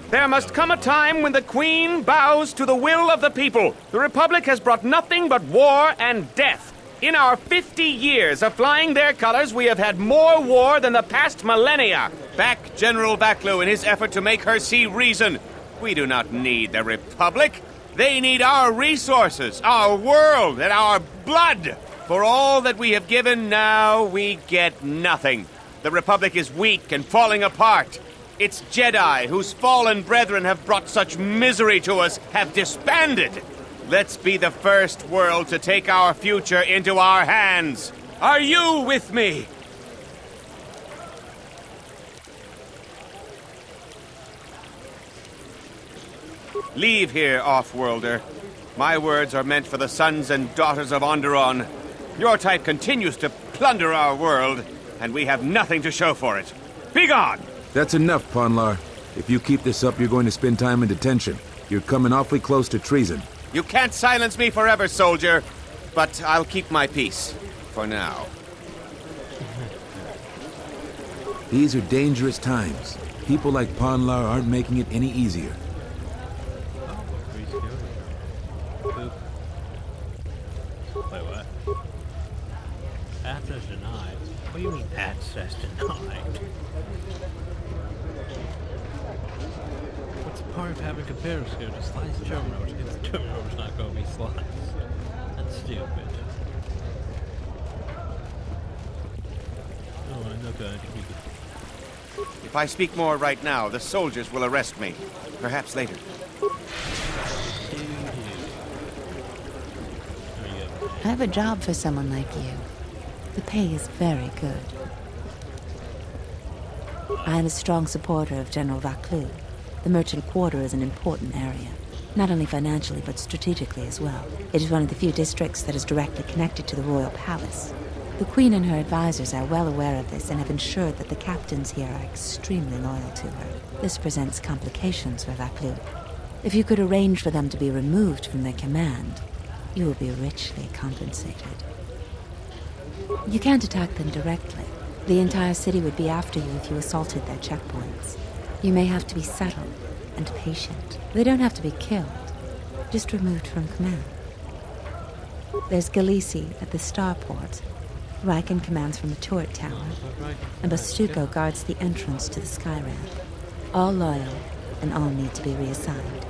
There must come a time when the Queen bows to the will of the people. The Republic has brought nothing but war and death. In our 50 years of flying their colors, we have had more war than the past millennia. Back General Vaklu in his effort to make her see reason. We do not need the Republic. They need our resources, our world, and our blood. For all that we have given, now we get nothing. The Republic is weak and falling apart. Its Jedi, whose fallen brethren have brought such misery to us, have disbanded. Let's be the first world to take our future into our hands. Are you with me? Leave here, off-worlder. My words are meant for the sons and daughters of Onderon. Your type continues to plunder our world, and we have nothing to show for it. Be gone! That's enough, Ponlar. If you keep this up, you're going to spend time in detention. You're coming awfully close to treason. You can't silence me forever, soldier. But I'll keep my peace. For now. These are dangerous times. People like Ponlar aren't making it any easier. Wait, what? Access denied? What do you mean access denied? What's the point of having computers here to slice terminals if the terminal's not going to be sliced? That's stupid. Oh, I'm not going to be good. If I speak more right now, the soldiers will arrest me. Perhaps later. I have a job for someone like you. The pay is very good. I am a strong supporter of General Vaklu. The Merchant Quarter is an important area, not only financially but strategically as well. It is one of the few districts that is directly connected to the royal palace. The Queen and her advisors are well aware of this and have ensured that the captains here are extremely loyal to her. This presents complications for Vaklu. If you could arrange for them to be removed from their command, you will be richly compensated. You can't attack them directly. The entire city would be after you if you assaulted their checkpoints. You may have to be subtle and patient. They don't have to be killed, just removed from command. There's Galisi at the Starport. Riken commands from the turret tower, and Bastuco guards the entrance to the sky ramp. All loyal, and all need to be reassigned.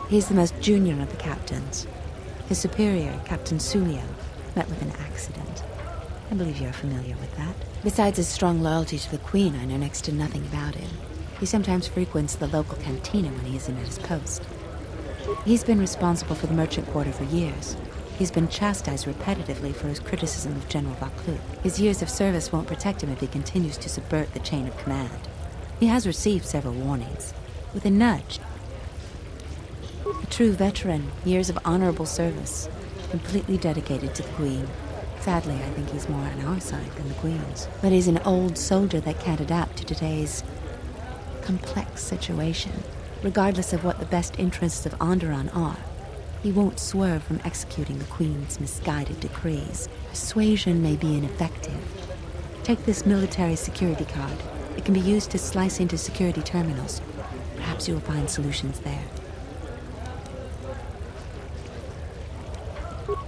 He's the most junior of the captains. His superior, Captain Sulio, met with an accident. I believe you're familiar with that. Besides his strong loyalty to the Queen, I know next to nothing about him. He sometimes frequents the local cantina when he isn't at his post. He's been responsible for the Merchant Quarter for years. He's been chastised repetitively for his criticism of General Vaklu. His years of service won't protect him if he continues to subvert the chain of command. He has received several warnings, with a nudge. A true veteran, years of honorable service, completely dedicated to the Queen. Sadly, I think he's more on our side than the Queen's. But he's an old soldier that can't adapt to today's complex situation. Regardless of what the best interests of Onderon are, he won't swerve from executing the Queen's misguided decrees. Persuasion may be ineffective. Take this military security card. It can be used to slice into security terminals. Perhaps you will find solutions there.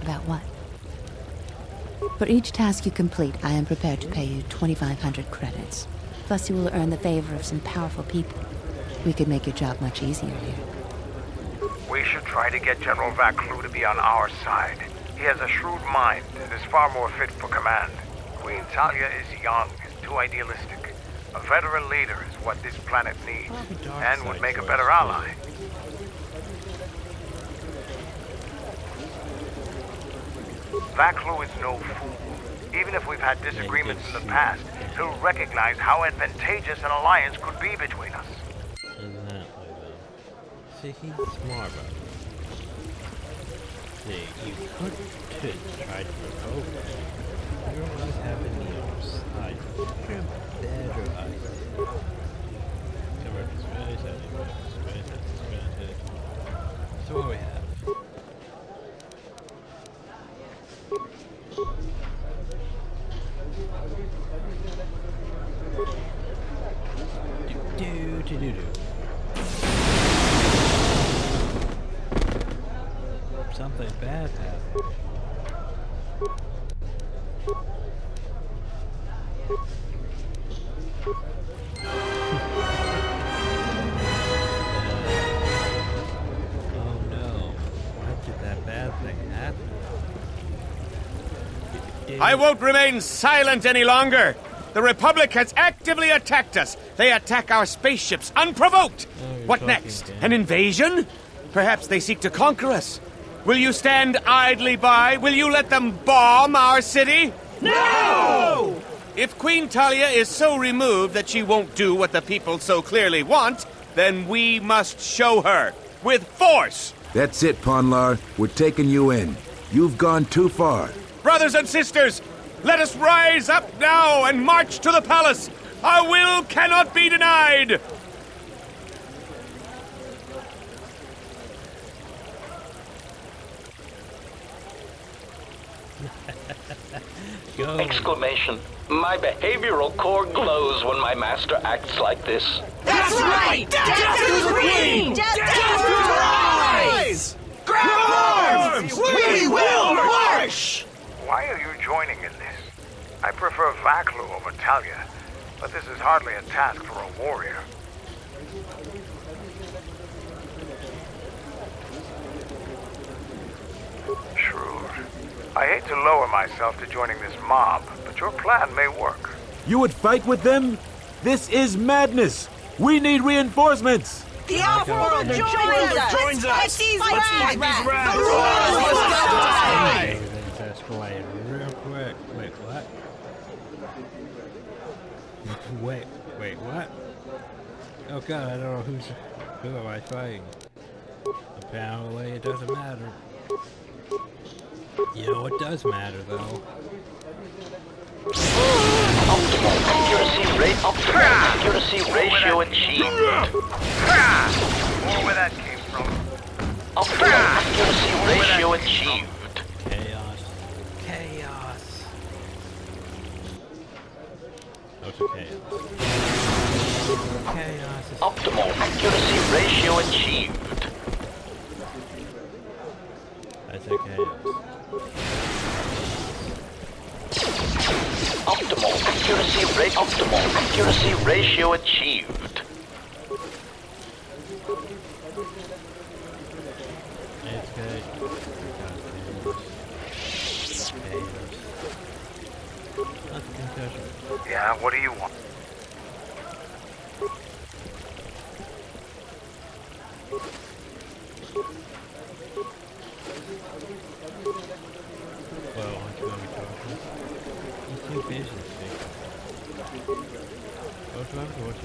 About what? For each task you complete, I am prepared to pay you 2,500 credits. Plus you will earn the favor of some powerful people. We could make your job much easier here. We should try to get General Vaklu to be on our side. He has a shrewd mind and is far more fit for command. Queen Talia is young and too idealistic. A veteran leader is what this planet needs, and would make a better ally. Vaklu is no fool. Even if we've had disagreements in the past, he'll recognize how advantageous an alliance could be between us. Exactly, though. See, he's smart about it. see, you could try to provoke it. You don't always have it on your side. You're better idea. So what we have? Do. Something bad happened. Oh no. Why did that bad thing happen? I won't remain silent any longer! The Republic has actively attacked us! They attack our spaceships unprovoked! What next? An invasion? Perhaps they seek to conquer us. Will you stand idly by? Will you let them bomb our city? No! If Queen Talia is so removed that she won't do what the people so clearly want, then we must show her. With force! That's it, Ponlar. We're taking you in. You've gone too far. Brothers and sisters, let us rise up now and march to the palace! Our will cannot be denied! Go. Exclamation. My behavioral core glows when my master acts like this. That's right! Death to the Queen! Death to rise! Grab arms! We will march! Why are you joining in this? I prefer Vaklu over Talia, but this is hardly a task for a warrior. Shrewd. I hate to lower myself to joining this mob, but your plan may work. You would fight with them? This is madness! We need reinforcements! The Outworld joins us! Let's fight these rats! The Hey, let's escalate real quick. Wait, what? Wait, what? Oh god, I don't know who am I fighting? Apparently it doesn't matter. You know what does matter though? Optimal accuracy ratio achieved. More where that came from. Optimal accuracy ratio achieved. Chaos. What's a chaos? Optimal accuracy ratio achieved. That's a chaos. Optimal accuracy ratio achieved. It's good. Yeah, what do you want? Well, aren't you going to be talking? He's too busy to speak. Oh, do I have to watch it?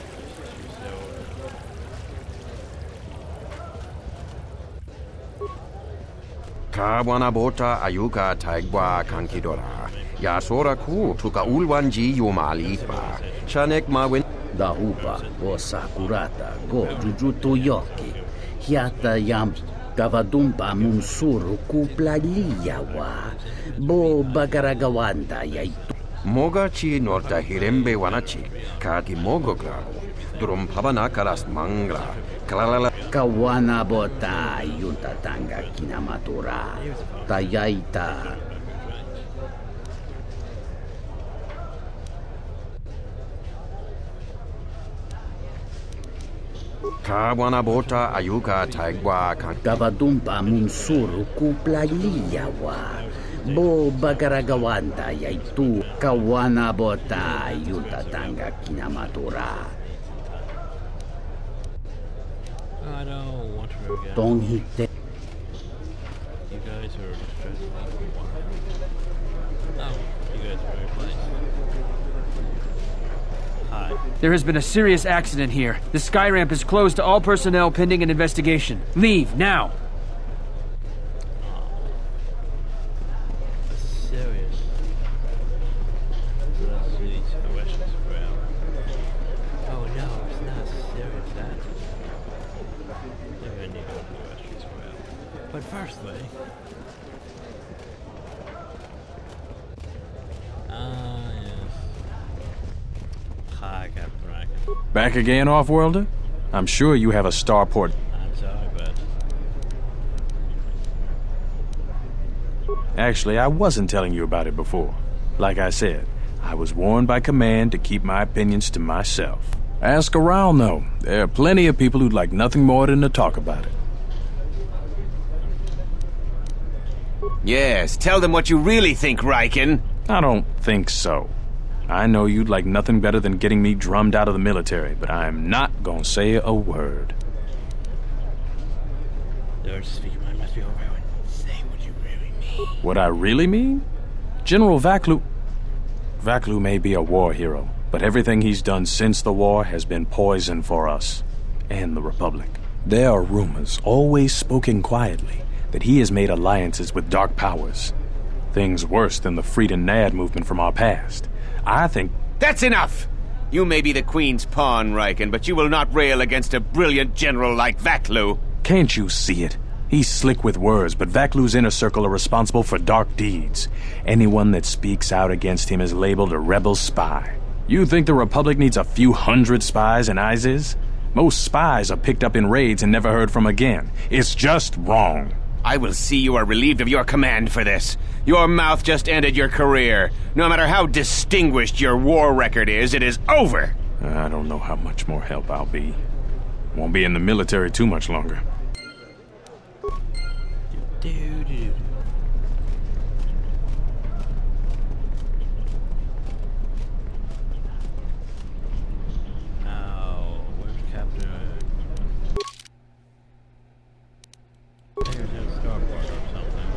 Kawana bota ayuka taigwa kankidora. Yasora ku tuka ulwanji yomalipa. Shanek mawin. Dahupa o sakurata go jujuto yoki. Hiata yam gavadumpa munsuru kuplaliyawa. Bo bagaragawanda yaitu. Moga chi norta hirembe wanachi. Kaki mogo grabo. Durum pavana karas mangra. Kalalala. Kawana bota yuntatanga kinamatura. Tayaita. Kawana bota ayuka taigwa kan. Gavadumpa munsuru kuplaliyawa. Bo bagaragawanda yaitu. Kawana bota yuntatanga kinamatura. I don't want to go again. Don't hit that. You guys are stressing me for a while. Oh, you guys are very nice. Hi. There has been a serious accident here. The sky ramp is closed to all personnel pending an investigation. Leave, now! But firstly... yes. Hi, Captain Racken. Back again, Off-Worlder? I'm sure you have a starport. I'm sorry, but... Actually, I wasn't telling you about it before. Like I said, I was warned by command to keep my opinions to myself. Ask around, though. There are plenty of people who'd like nothing more than to talk about it. Yes, tell them what you really think, Riken. I don't think so. I know you'd like nothing better than getting me drummed out of the military, but I'm not gonna say a word. Lord, speak mind must be over. Say what you really mean. What I really mean? General Vaklu may be a war hero, but everything he's done since the war has been poison for us and the Republic. There are rumors, always spoken quietly, that he has made alliances with dark powers. Things worse than the Freed and Nad movement from our past. I think... That's enough! You may be the Queen's pawn, Riken, but you will not rail against a brilliant general like Vaklu. Can't you see it? He's slick with words, but Vaklu's inner circle are responsible for dark deeds. Anyone that speaks out against him is labeled a rebel spy. You think the Republic needs a few hundred spies in ISIS? Most spies are picked up in raids and never heard from again. It's just wrong. I will see you are relieved of your command for this. Your mouth just ended your career. No matter how distinguished your war record is, it is over. I don't know how much more help I'll be. Won't be in the military too much longer. Now, where's Captain? There's no starport or something.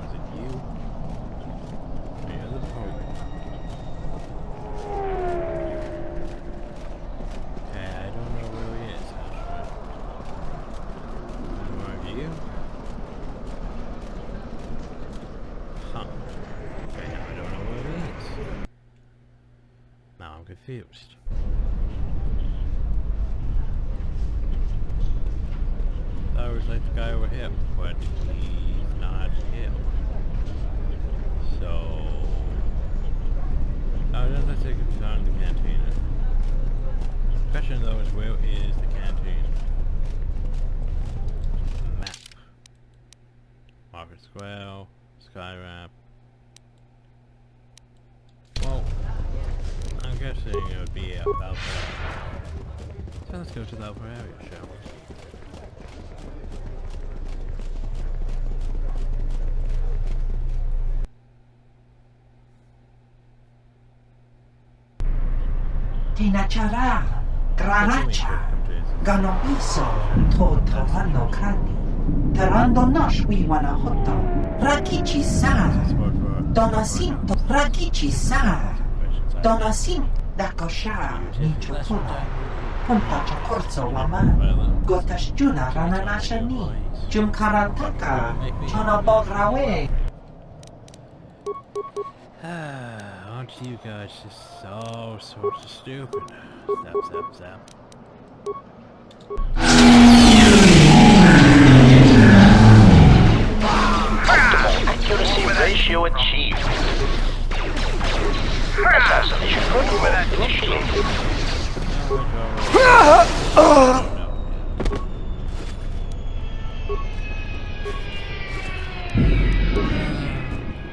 Is it you? Are you the point? Okay, I don't know where he is, actually. Where are you? Huh. Okay, now I don't know where he is. Now I'm confused. That was like the guy over here, but he's not him. So... Oh, it doesn't take him down to the cantina. The question though is, where is the canteen? Map. Market Square, Skywrap. Well, I'm guessing it would be about there. So let's go to the upper area, shall we? Tinachara, Granacha, Ganopiso, Totorano Kani, Tarando Nashwi Wanahoto, Rakichi Sar, Donasinto, Rakichi Sar, Donasin, Dakoshar, Nichotuna, Punta Chakorzo Waman, Gotashjuna Rananashani, Jumkarantaka, Chonabograwe. Aren't you guys just so sorts of stupid? Zap, zap, zap. Optimal accuracy ratio achieved. Assassination protocol initiated.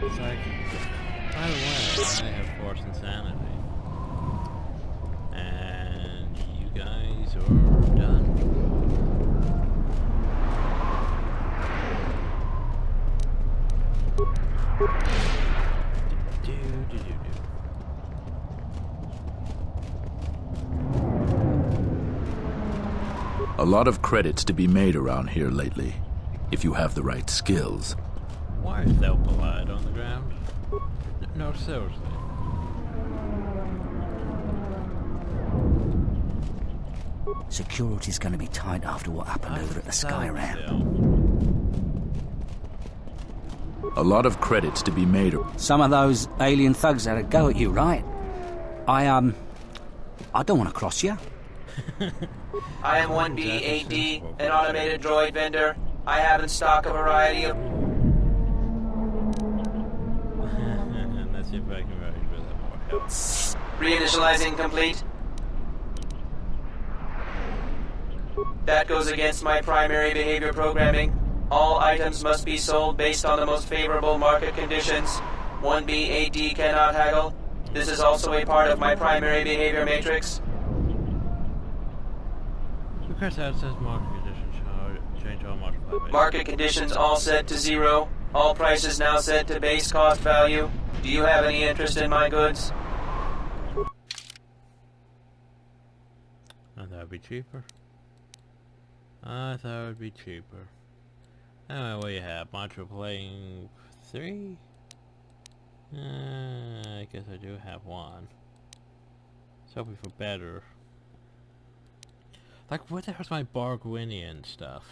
It's like, by the way, I have force insanity. And you guys are done. A lot of credits to be made around here lately, if you have the right skills. Why is Thelpalide on the ground? No, seriously. Security's gonna be tight after what happened over at the Sky Ramp. A lot of credits to be made. Some of those alien thugs had a go at you, right? I don't want to cross you. I am 1B8D, an automated droid vendor. I have in stock a variety of... Let's see if I can write with more help. Reinitializing complete. That goes against my primary behavior programming. All items must be sold based on the most favorable market conditions. 1B8D cannot haggle. This is also a part of my primary behavior matrix. LucasArts says market conditions change all multiplied. Market conditions all set to 0. All prices now set to base cost value. Do you have any interest in my goods? I thought it'd be cheaper. I thought it would be cheaper. Anyway, what do you have? Mantra playing 3? I guess I do have one. It's hoping for better. Like, what the hell's my Barguinian stuff?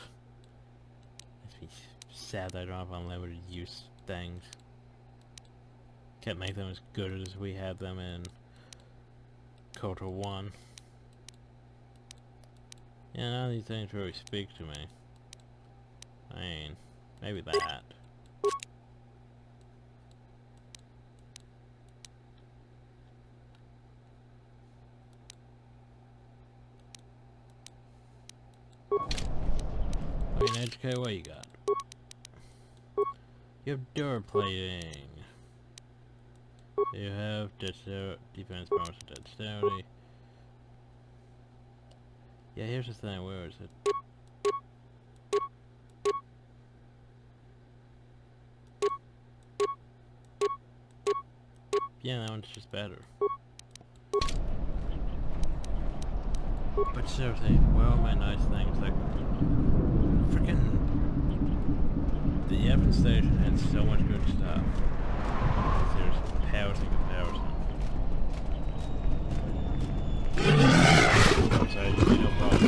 Makes me sad that I don't have unlimited use things. Can't make them as good as we had them in KOTOR 1. Yeah, none of these things really speak to me. I mean, maybe that. Okay, HK, what you got? You have door plating. You have defense bonus and dexterity. Yeah, here's the thing, where is it? Yeah, that one's just better. But seriously, where are my nice things? Like, freaking... The Evans station had so much good stuff. There's comparison. Sorry, no problem.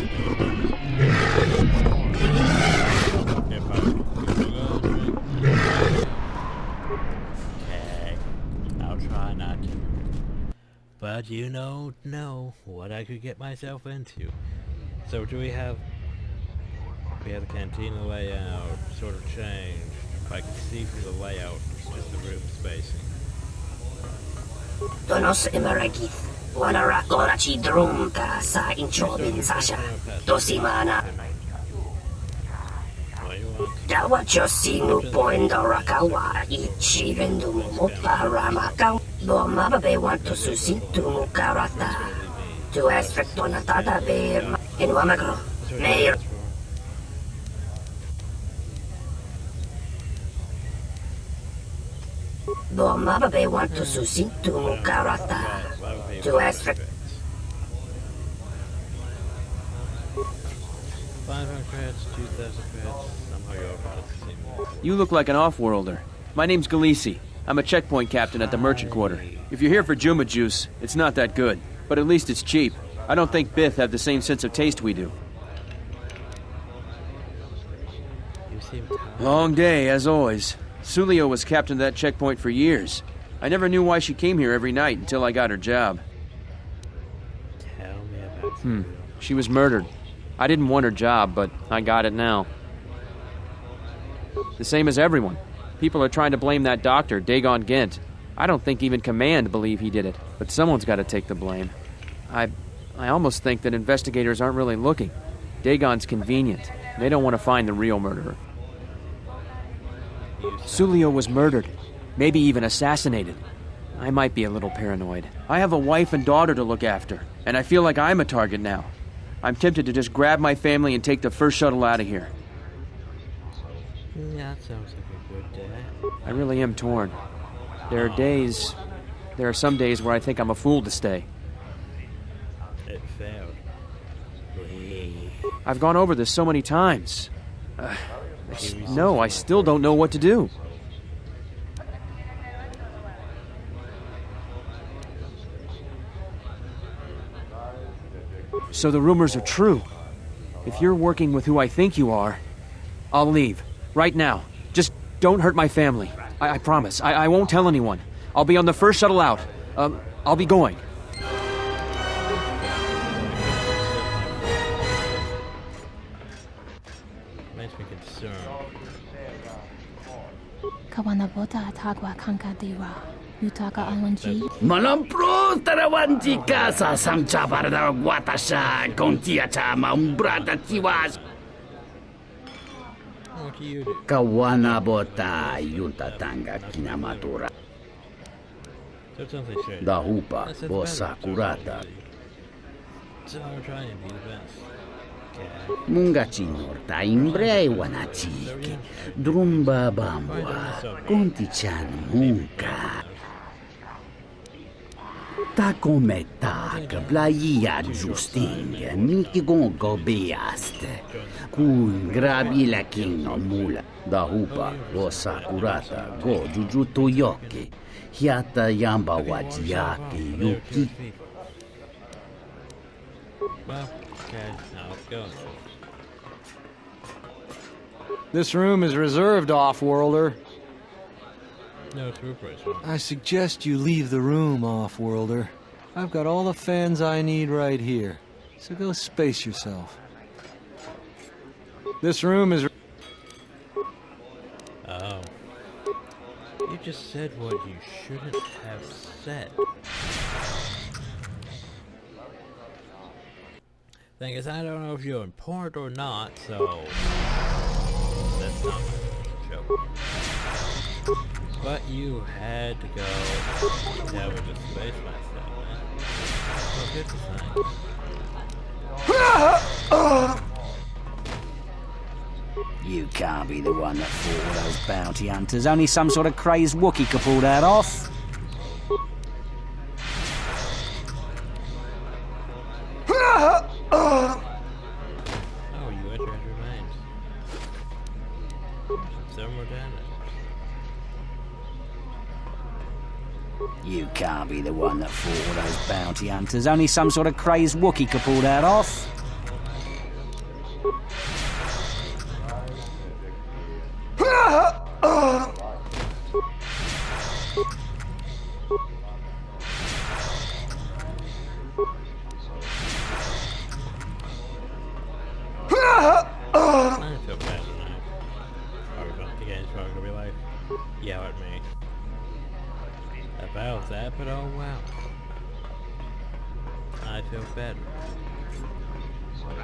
Okay, I'll try not to. But you don't know what I could get myself into. So do we have the cantina layout sort of changed? If I can see from the layout, just the room spacing. Donos emeragith. Wanara korachi drumka sa inchobin sasha. Dosimana. Dawacho sinu poindorakawa ichi vendumu muparamaka. Bomababe want to susintu mukarata. To aspectonatada be in Wamagro. Mayor. Bomababe want to susintu mukarata. To aspect. 500 credits, 2,000 credits. Somehow you're about to see more. You look like an off-worlder. My name's Galisi. I'm a checkpoint captain at the merchant quarter. If you're here for Juma juice, it's not that good. But at least it's cheap. I don't think Bith have the same sense of taste we do. You seem tired. Long day, as always. Sulio was captain of that checkpoint for years. I never knew why she came here every night until I got her job. Tell me about Sulio. She was murdered. I didn't want her job, but I got it now. The same as everyone. People are trying to blame that doctor, Dagon Gent. I don't think even Command believe he did it, but someone's got to take the blame. I almost think that investigators aren't really looking. Dagon's convenient. They don't want to find the real murderer. Sulio was murdered. Maybe even assassinated. I might be a little paranoid. I have a wife and daughter to look after, and I feel like I'm a target now. I'm tempted to just grab my family and take the first shuttle out of here. Yeah, that sounds like a good day. I really am torn. There are some days where I think I'm a fool to stay. It failed. I've gone over this so many times. I still don't know what to do. So the rumors are true. If you're working with who I think you are, I'll leave. Right now. Just don't hurt my family. I promise. I won't tell anyone. I'll be on the first shuttle out. I'll be going. Makes me concerned. Kawanabota Tagwa Kankadiwa. Utaka Alwanji. Malampro tarawanti casa samcha barda guatasha contiata maumbrata tiwas. What do you do? Kawanabota yutatanga kinamatura. So it sounds like shit. Dahupa That sounds bosa better. curata. So I'm trying to be the best. Mungachi norta imbrei wanachike. Drumba bambwa. Contichan munka. Ta come tak, blaia justing, miki gongo beaste. Kun grabi la kino mula. Dahupa bosa curata go jujuto yoke. Hiata yamba wajiake yuki. Well, okay, now let's go. This room is reserved, Off-Worlder. No, it's Rupert's. I suggest you leave the room, Off-Worlder. I've got all the fans I need right here. So go space yourself. This room is... Oh. You just said what you shouldn't have said. Thing is, I don't know if you're important or not, so that's not a joke. But you had to go. Yeah, we just space myself, man. Oh, here's the thing. You can't be the one that fought all those bounty hunters. Only some sort of crazed Wookiee could pull that off. Oh, you entered your names. Some more damage. You can't be the one that fought all those bounty hunters. Only some sort of crazed Wookiee could pull that off. I feel bad tonight. The game's probably gonna be like, yell at me about that, but oh wow. I feel better. Wait,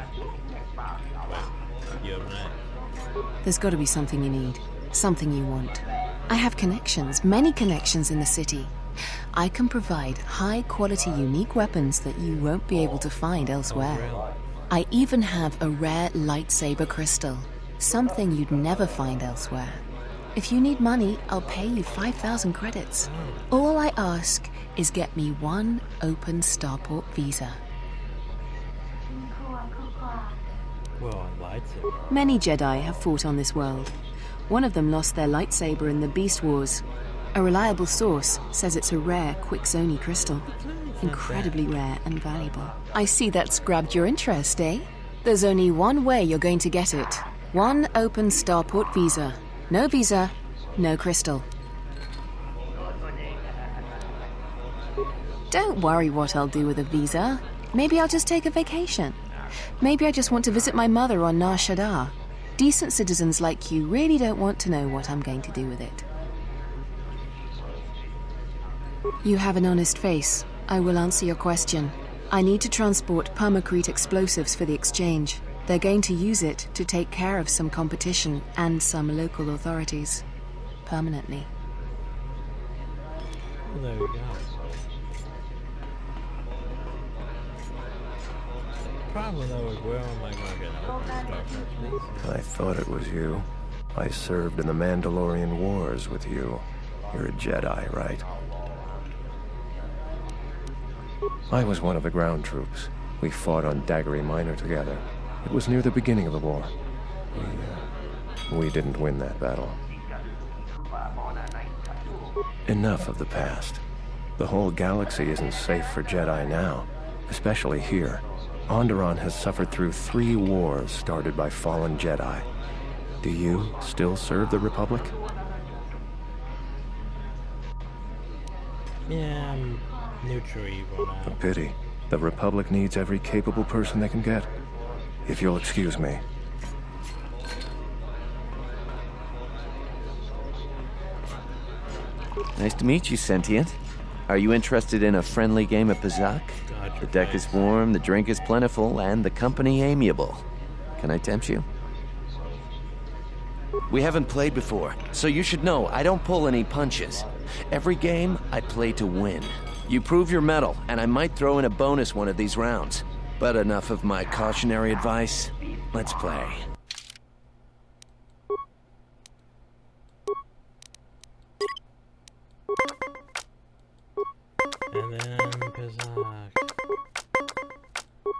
you have an There's got to be something you need, something you want. I have connections, many connections in the city. I can provide high-quality, unique weapons that you won't be able to find elsewhere. I even have a rare lightsaber crystal, something you'd never find elsewhere. If you need money, I'll pay you 5,000 credits. All I ask is get me one open Starport visa. Well, a lightsaber. Many Jedi have fought on this world. One of them lost their lightsaber in the Beast Wars. A reliable source says it's a rare Quixoni crystal. Incredibly rare and valuable. I see that's grabbed your interest, eh? There's only one way you're going to get it. One open Starport visa. No visa, no crystal. Don't worry what I'll do with a visa. Maybe I'll just take a vacation. Maybe I just want to visit my mother on Nar Shaddaa. Decent citizens like you really don't want to know what I'm going to do with it. You have an honest face. I will answer your question. I need to transport permacrete explosives for the exchange. They're going to use it to take care of some competition and some local authorities. Permanently. Well, there we go. Problem though is where am I going to get an open Starport visa? I thought it was you. I served in the Mandalorian Wars with you. You're a Jedi, right? I was one of the ground troops. We fought on Daggery Minor together. It was near the beginning of the war. We didn't win that battle. Enough of the past. The whole galaxy isn't safe for Jedi now, especially here. Onderon has suffered through 3 wars started by fallen Jedi. Do you still serve the Republic? Yeah, I'm neutral evil now. A pity. The Republic needs every capable person they can get. If you'll excuse me. Nice to meet you, Sentient. Are you interested in a friendly game of Pazak? The deck is warm, the drink is plentiful, and the company amiable. Can I tempt you? We haven't played before, so you should know I don't pull any punches. Every game, I play to win. You prove your mettle, and I might throw in a bonus one of these rounds. But enough of my cautionary advice. Let's play. And then Pazak.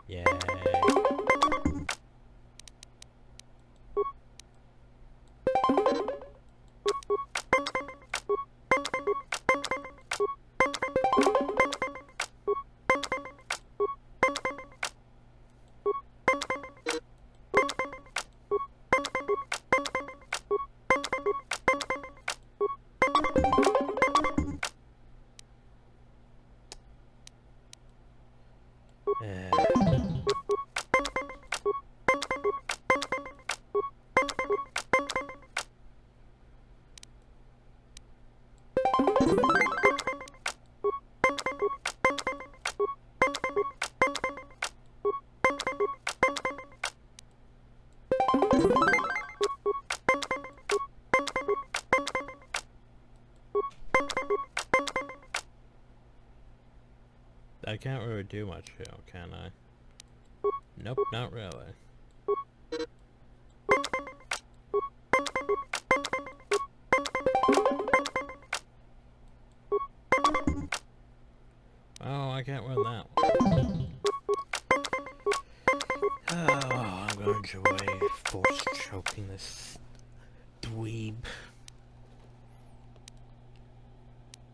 Yay. I can't really do much here, can I? Nope, not really. Oh, I can't win that one. Oh, I'm going to enjoy force choking this dweeb.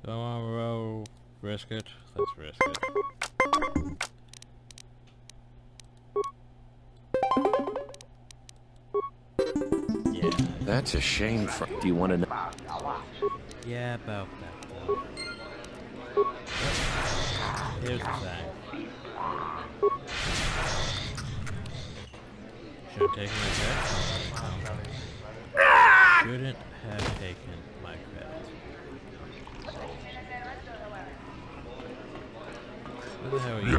So I'll roll, risk it. Let's risk it. Yeah. That's a shame for... Do you want to know? Yeah, about that though. Here's the thing. Should have taken my credit. Shouldn't have taken my credit. Where the hell are you?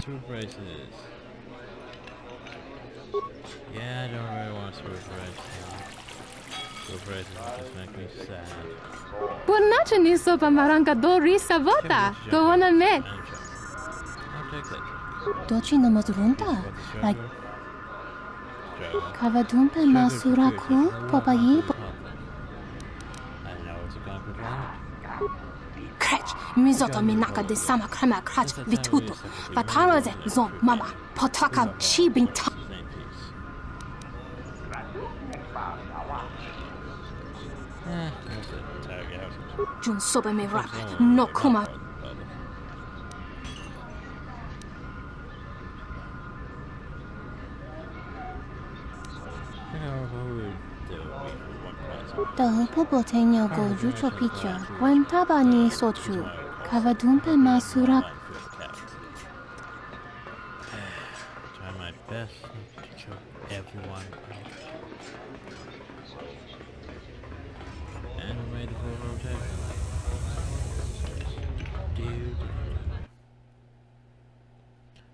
Smooth braces. Yeah, I don't really want smooth braces. Smooth braces just make me sad. Buonacho niso pamaranga do risa vota. Go on a met. I'll take that. Dochi no mazurunta. Like Kavadumpe masuraku popayi. I know it's a concrete planet. Krech, mizoto minaka de sama krema krach vituto. Bataraze zon mama. Potaka chibin ta. That's it. Tag out. Jun sobe me rap. No kuma. The Popotenyo go Jucho Picha, Wantabani Sochu, Kavadumpe Masura. Try my best to choke everyone out. And we made the full rotation.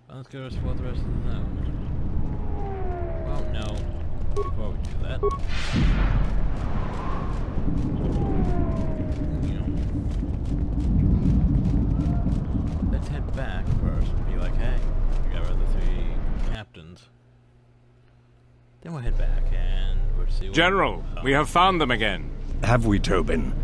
Well, let's go explore the rest of the node. Well, no. Before we do that. Let's head back first and be like, hey, we got rid of the 3 captains. Then we'll head back and we'll see what... General, we have found them again. Have we, Tobin?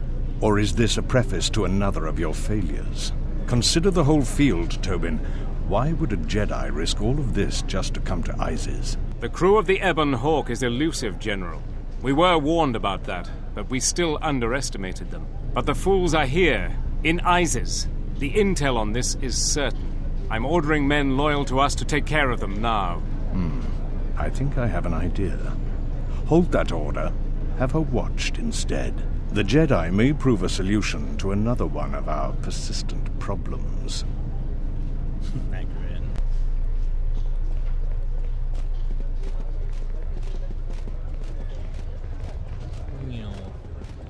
Or is this a preface to another of your failures? Consider the whole field, Tobin. Why would a Jedi risk all of this just to come to Isis? The crew of the Ebon Hawk is elusive, General. We were warned about that, but we still underestimated them. But the fools are here, in Isis. The intel on this is certain. I'm ordering men loyal to us to take care of them now. I think I have an idea. Hold that order. Have her watched instead. The Jedi may prove a solution to another one of our persistent problems. Thank you, Ren.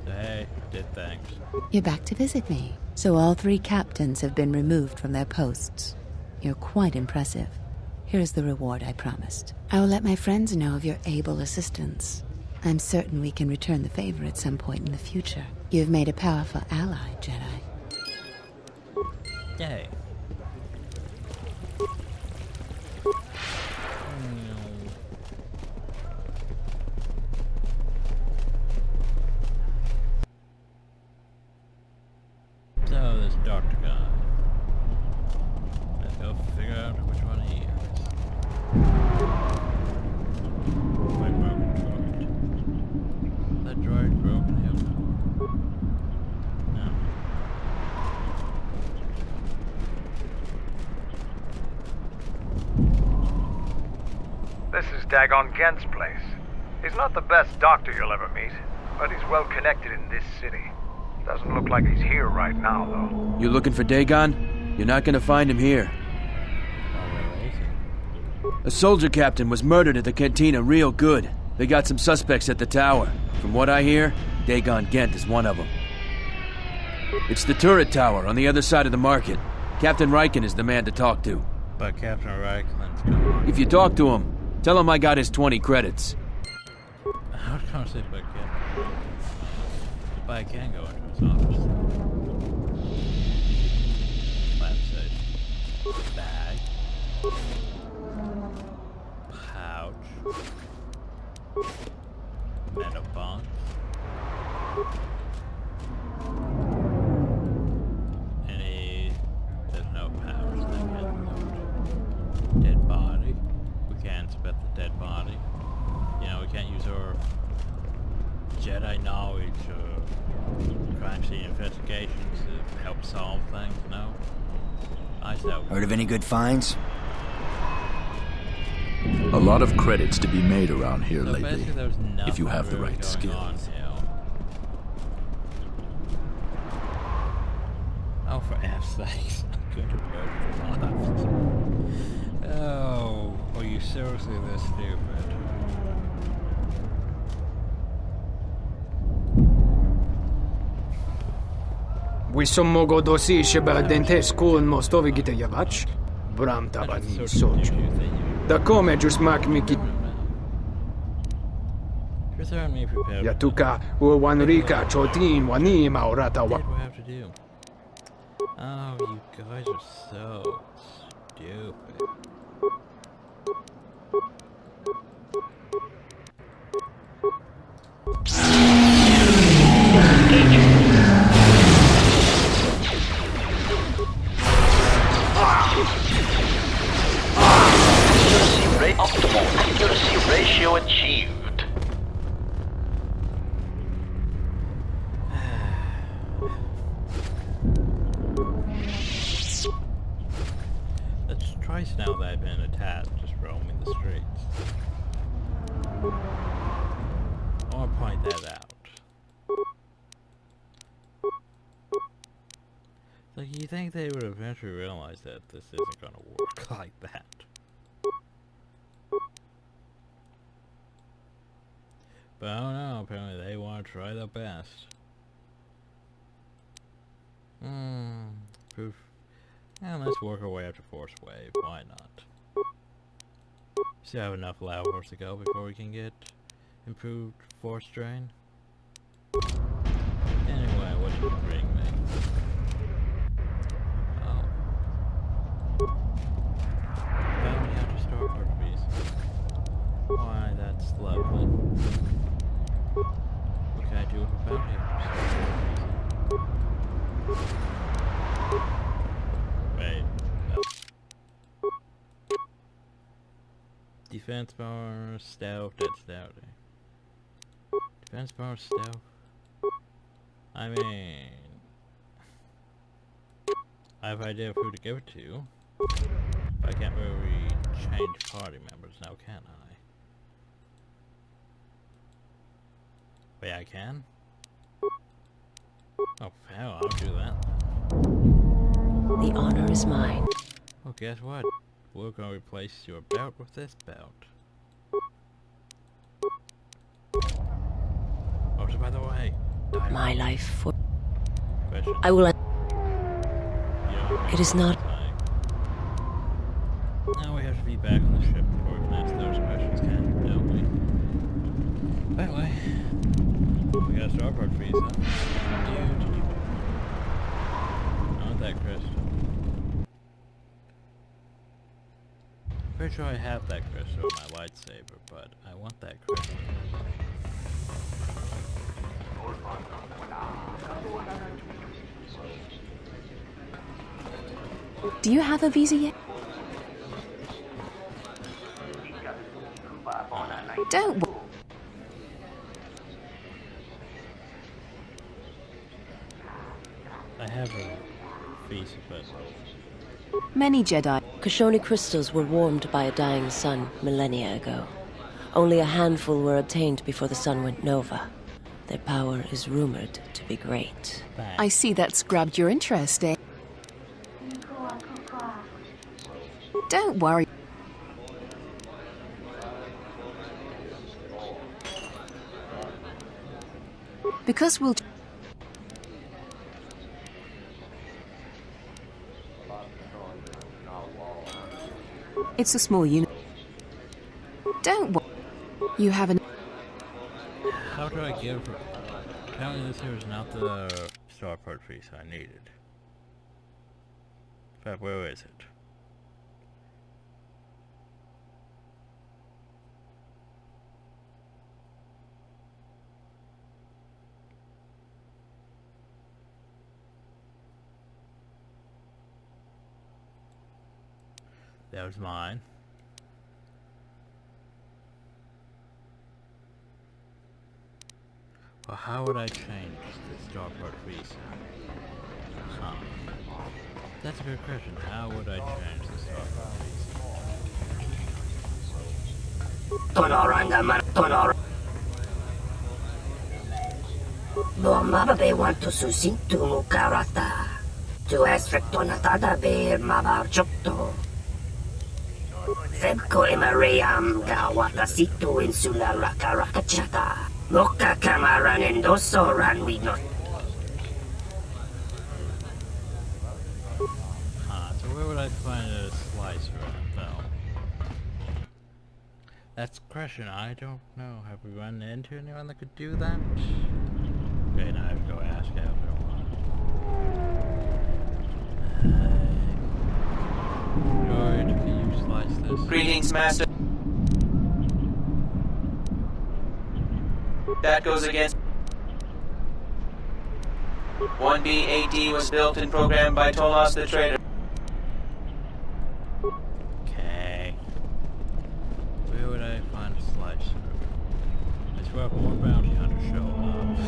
Hey, did thanks. You're back to visit me. So all 3 captains have been removed from their posts. You're quite impressive. Here's the reward I promised. I will let my friends know of your able assistance. I'm certain we can return the favor at some point in the future. You've made a powerful ally, Jedi. Yay. So, this doctor guy. Let's go figure out which one he is. My broken droid. That droid broken him. No. This is Dagon Gent's place. He's not the best doctor you'll ever meet, but he's well connected in this city. Doesn't look like he's here right now, though. You looking for Dagon? You're not gonna find him here. A soldier captain was murdered at the cantina real good. They got some suspects at the tower. From what I hear, Dagon Gent is one of them. It's the turret tower on the other side of the market. Captain Riken is the man to talk to. But Captain Riken's gone. If you talk to him, tell him I got his 20 credits. I was gonna say, but I can go into his office. Lampshade. Bag. Pouch. Metal box. There's no pouch. That can't load. Dead body. We can't inspect the dead body. You know, we can't use our Jedi knowledge or crime scene investigations to help solve things, no? Heard of any good finds? A lot of credits to be made around here So lately, basically there's nothing if you have the really right going skills. on here. Oh, for F's sakes, I'm going to go to the Oh, are you seriously this stupid? Wysommogo dosi sheba dentes kun mostovi gita yavach. Bram tabani soju. Da come just mak miki. Yatuka wanrika chotin wani maurata wa. What do I have to do? Oh, you guys are so stupid. Optimal accuracy ratio achieved. That's twice now that I've been attacked just roaming the streets. I want to point that out. Like, you think they would eventually realize that this isn't going to work like that. But I don't know, apparently they want to try their best. Proof. Yeah, let's work our way up to Force Wave, why not? Still have enough levels to go before we can get improved Force Drain. Anyway, what did you bring me? Oh. Bounty hunter Starport Visas. Why, that's lovely. What can I do with a bounty hunter? Wait, no. Defense power, stealth, that's stouty. Defense power, stealth. I mean... I have an idea of who to give it to. But I can't really change party members now, can I? Wait, I can? Oh, hell, I'll do that. The honor is mine. Well, guess what? We're gonna replace your belt with this belt. Also, by the way, My life for... question. I will... Yeah, It is not... Now we have to be back on the ship before we can ask those questions, don't we? By the way, we got a Starport Visa. I want that crystal. Pretty sure I have that crystal in my lightsaber, but I want that crystal. Do you have a visa yet? Don't worry. I have a visa, but... Many Jedi. Kashoni crystals were warmed by a dying sun millennia ago. Only a handful were obtained before the sun went nova. Their power is rumored to be great. I see that's grabbed your interest, eh? Don't worry. Because we'll... It's a small unit. Don't worry. You have an... How do I give her... Apparently this here is not the Starport Visa I needed. But where is it? That was mine. Well, how would I change this Starport Visa? Huh. That's a good question. How would I change the Starport Tonor. Bomababe want to susintu mukarata. To esfrektonata be mabarchokto. Febko emariam gawatasitu insula rakarakachata. Moka kamaran endoso ranwinot. So where would I find a slicer at, though? That's a question I don't know. Have we run into anyone that could do that? Okay, now I have to go ask everyone. George, can you slice this? Greetings, Master. That goes against... 1B-AD was built and programmed by Tolos the Traitor. Okay. Where would I find a slicer? I swear if more bounty hunters show up.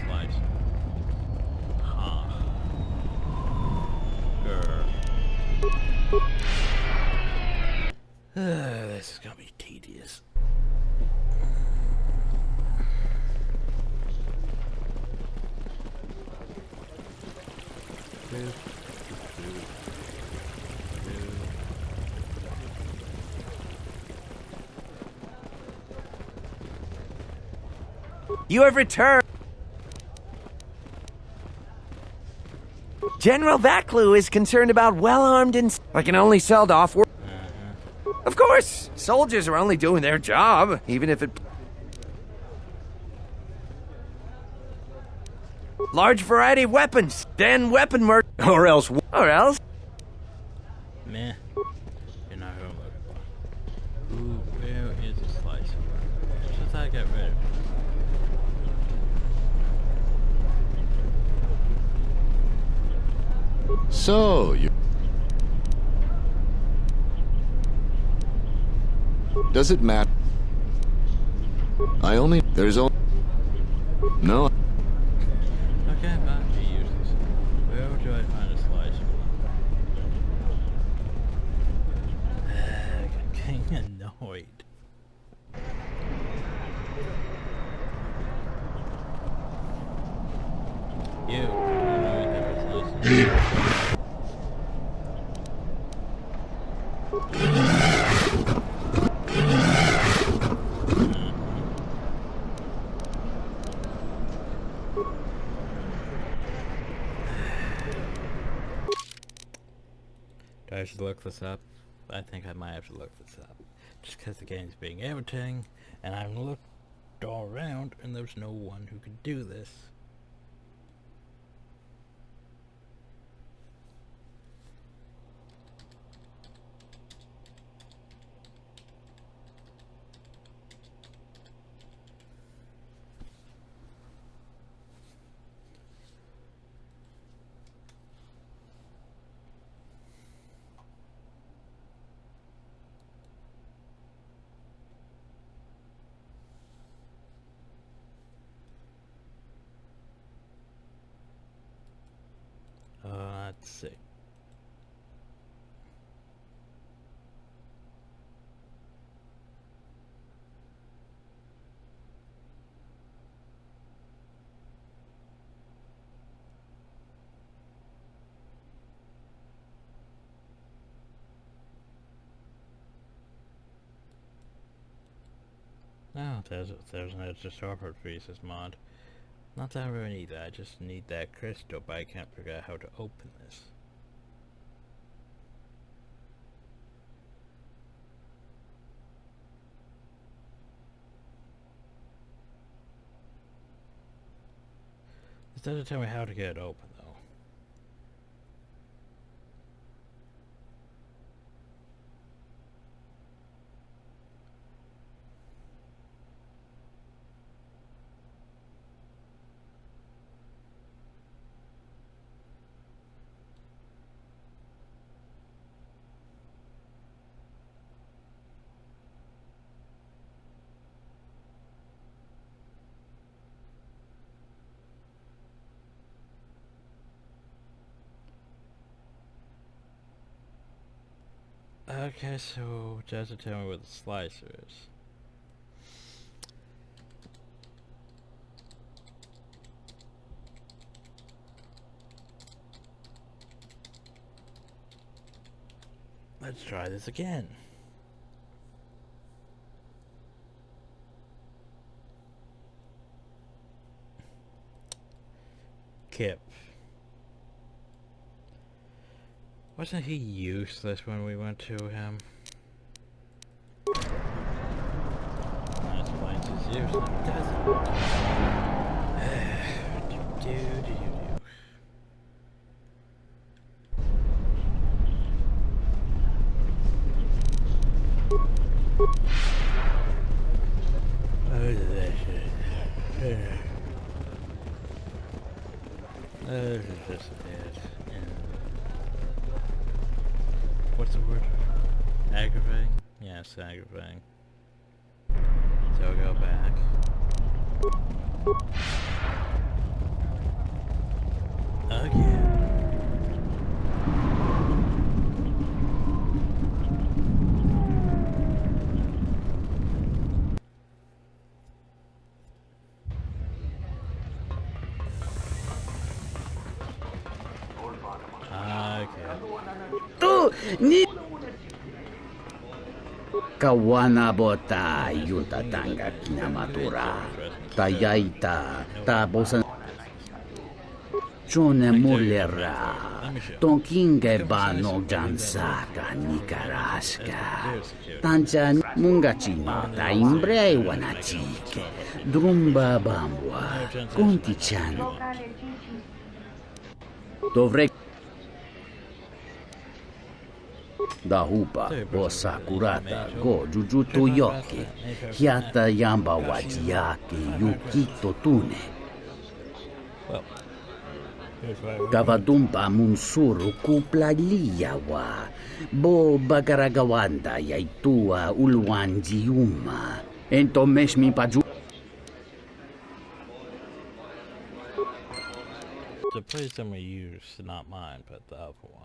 Slicer. Huh. This is gonna be tedious. You have returned. General Vaklu is concerned about well-armed and... I can only sell to off-world... Of course! Soldiers are only doing their job, even if it... Large variety of weapons, then weapon murder... Or else... Meh. You're not gonna look for. Ooh, where is the slicer? Since I got rid of it. So, you... Does it matter? There's only... No. Okay, bye. annoyed. You. Do I have to look this up? I think I might have to look this up. Just because the game's being everything, and I've looked all around, and there's no one who could do this. Let's see. Oh, there's an extra Starport Visas mod. Not that I really need that, I just need that crystal, but I can't figure out how to open this. This doesn't tell me how to get it open, though. Okay, so it doesn't tell me where the slicer is. Let's try this again. Kip. Wasn't he useless when we went to him? That explains his useless, doesn't it? This is just it. What's the word? Aggravating? Yes, aggravating. So go back. Again. Ni Kawanabota yuta tanga kinamatura. Tayaita tabosan Jone mulera. Tonkinge bano jansaka nikaraska. Tanja mungachino ta imbre wanachike. Drumba bambwa. Contichan. Dovrei Dahupa, bosa kurata, go jujuto yoke, hiata yamba wajiake, yukito tune. Gavadumpa munsuru kupla liyawa, bo bagaragawanda yaitua ulwanjiuma. Entomesh mi paju. The place I'm gonna use, not mine, but the other one.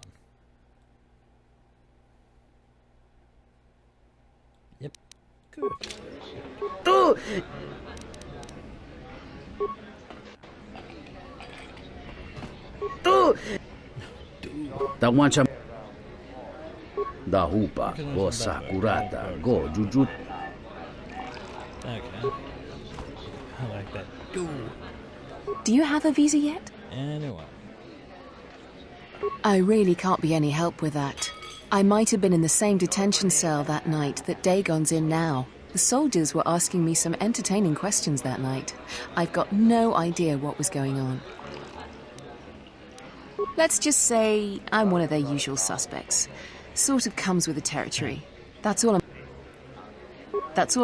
Yep. Good. Tu! Tu! Tawancha. Dahupa, go Sakurata, go Juju. Okay. I like that. Do you have a visa yet? Anyway. I really can't be any help with that. I might have been in the same detention cell that night that Dagon's in now. The soldiers were asking me some entertaining questions that night. I've got no idea what was going on. Let's just say I'm one of their usual suspects. Sort of comes with the territory. That's all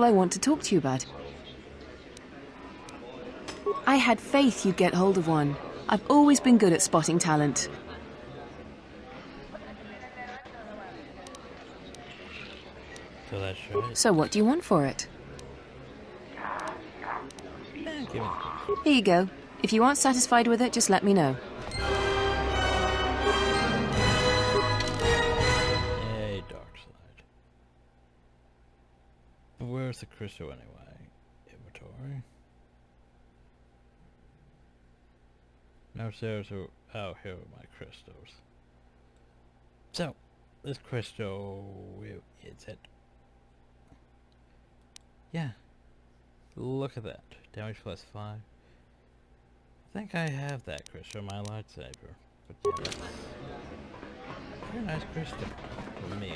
I want to talk to you about. I had faith you'd get hold of one. I've always been good at spotting talent. So that's right. So what do you want for it? Give me Here you go. If you aren't satisfied with it, just let me know. Hey, dark side. Where's the crystal anyway? Inventory. No stairs are... Oh, here are my crystals. So, this crystal... Is it? Yeah. Look at that. Damage plus 5. I think I have that crystal in my lightsaber. But yeah, that's a very nice crystal for me.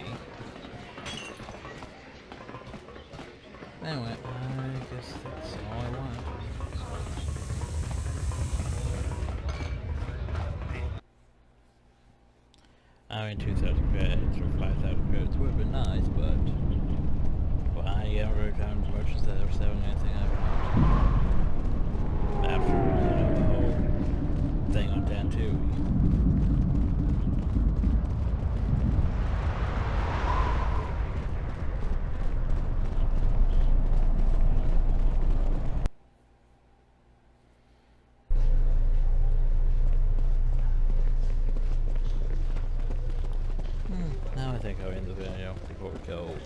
Anyway, I guess that's all I want. I mean, 2,000 credits or 5,000 credits would have been nice, but... Well, I haven't really done as much as that or selling anything I want. After, the whole thing on Dantooine. Now I think I'll end the video before we go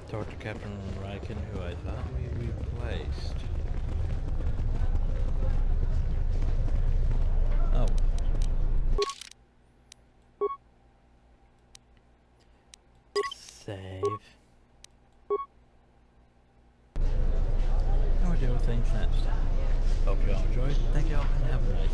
talk to Captain Riken, who I thought we replaced. Oh. Save. Now we'll deal with things next time. Hope you all enjoyed. Thank you all and have a nice day.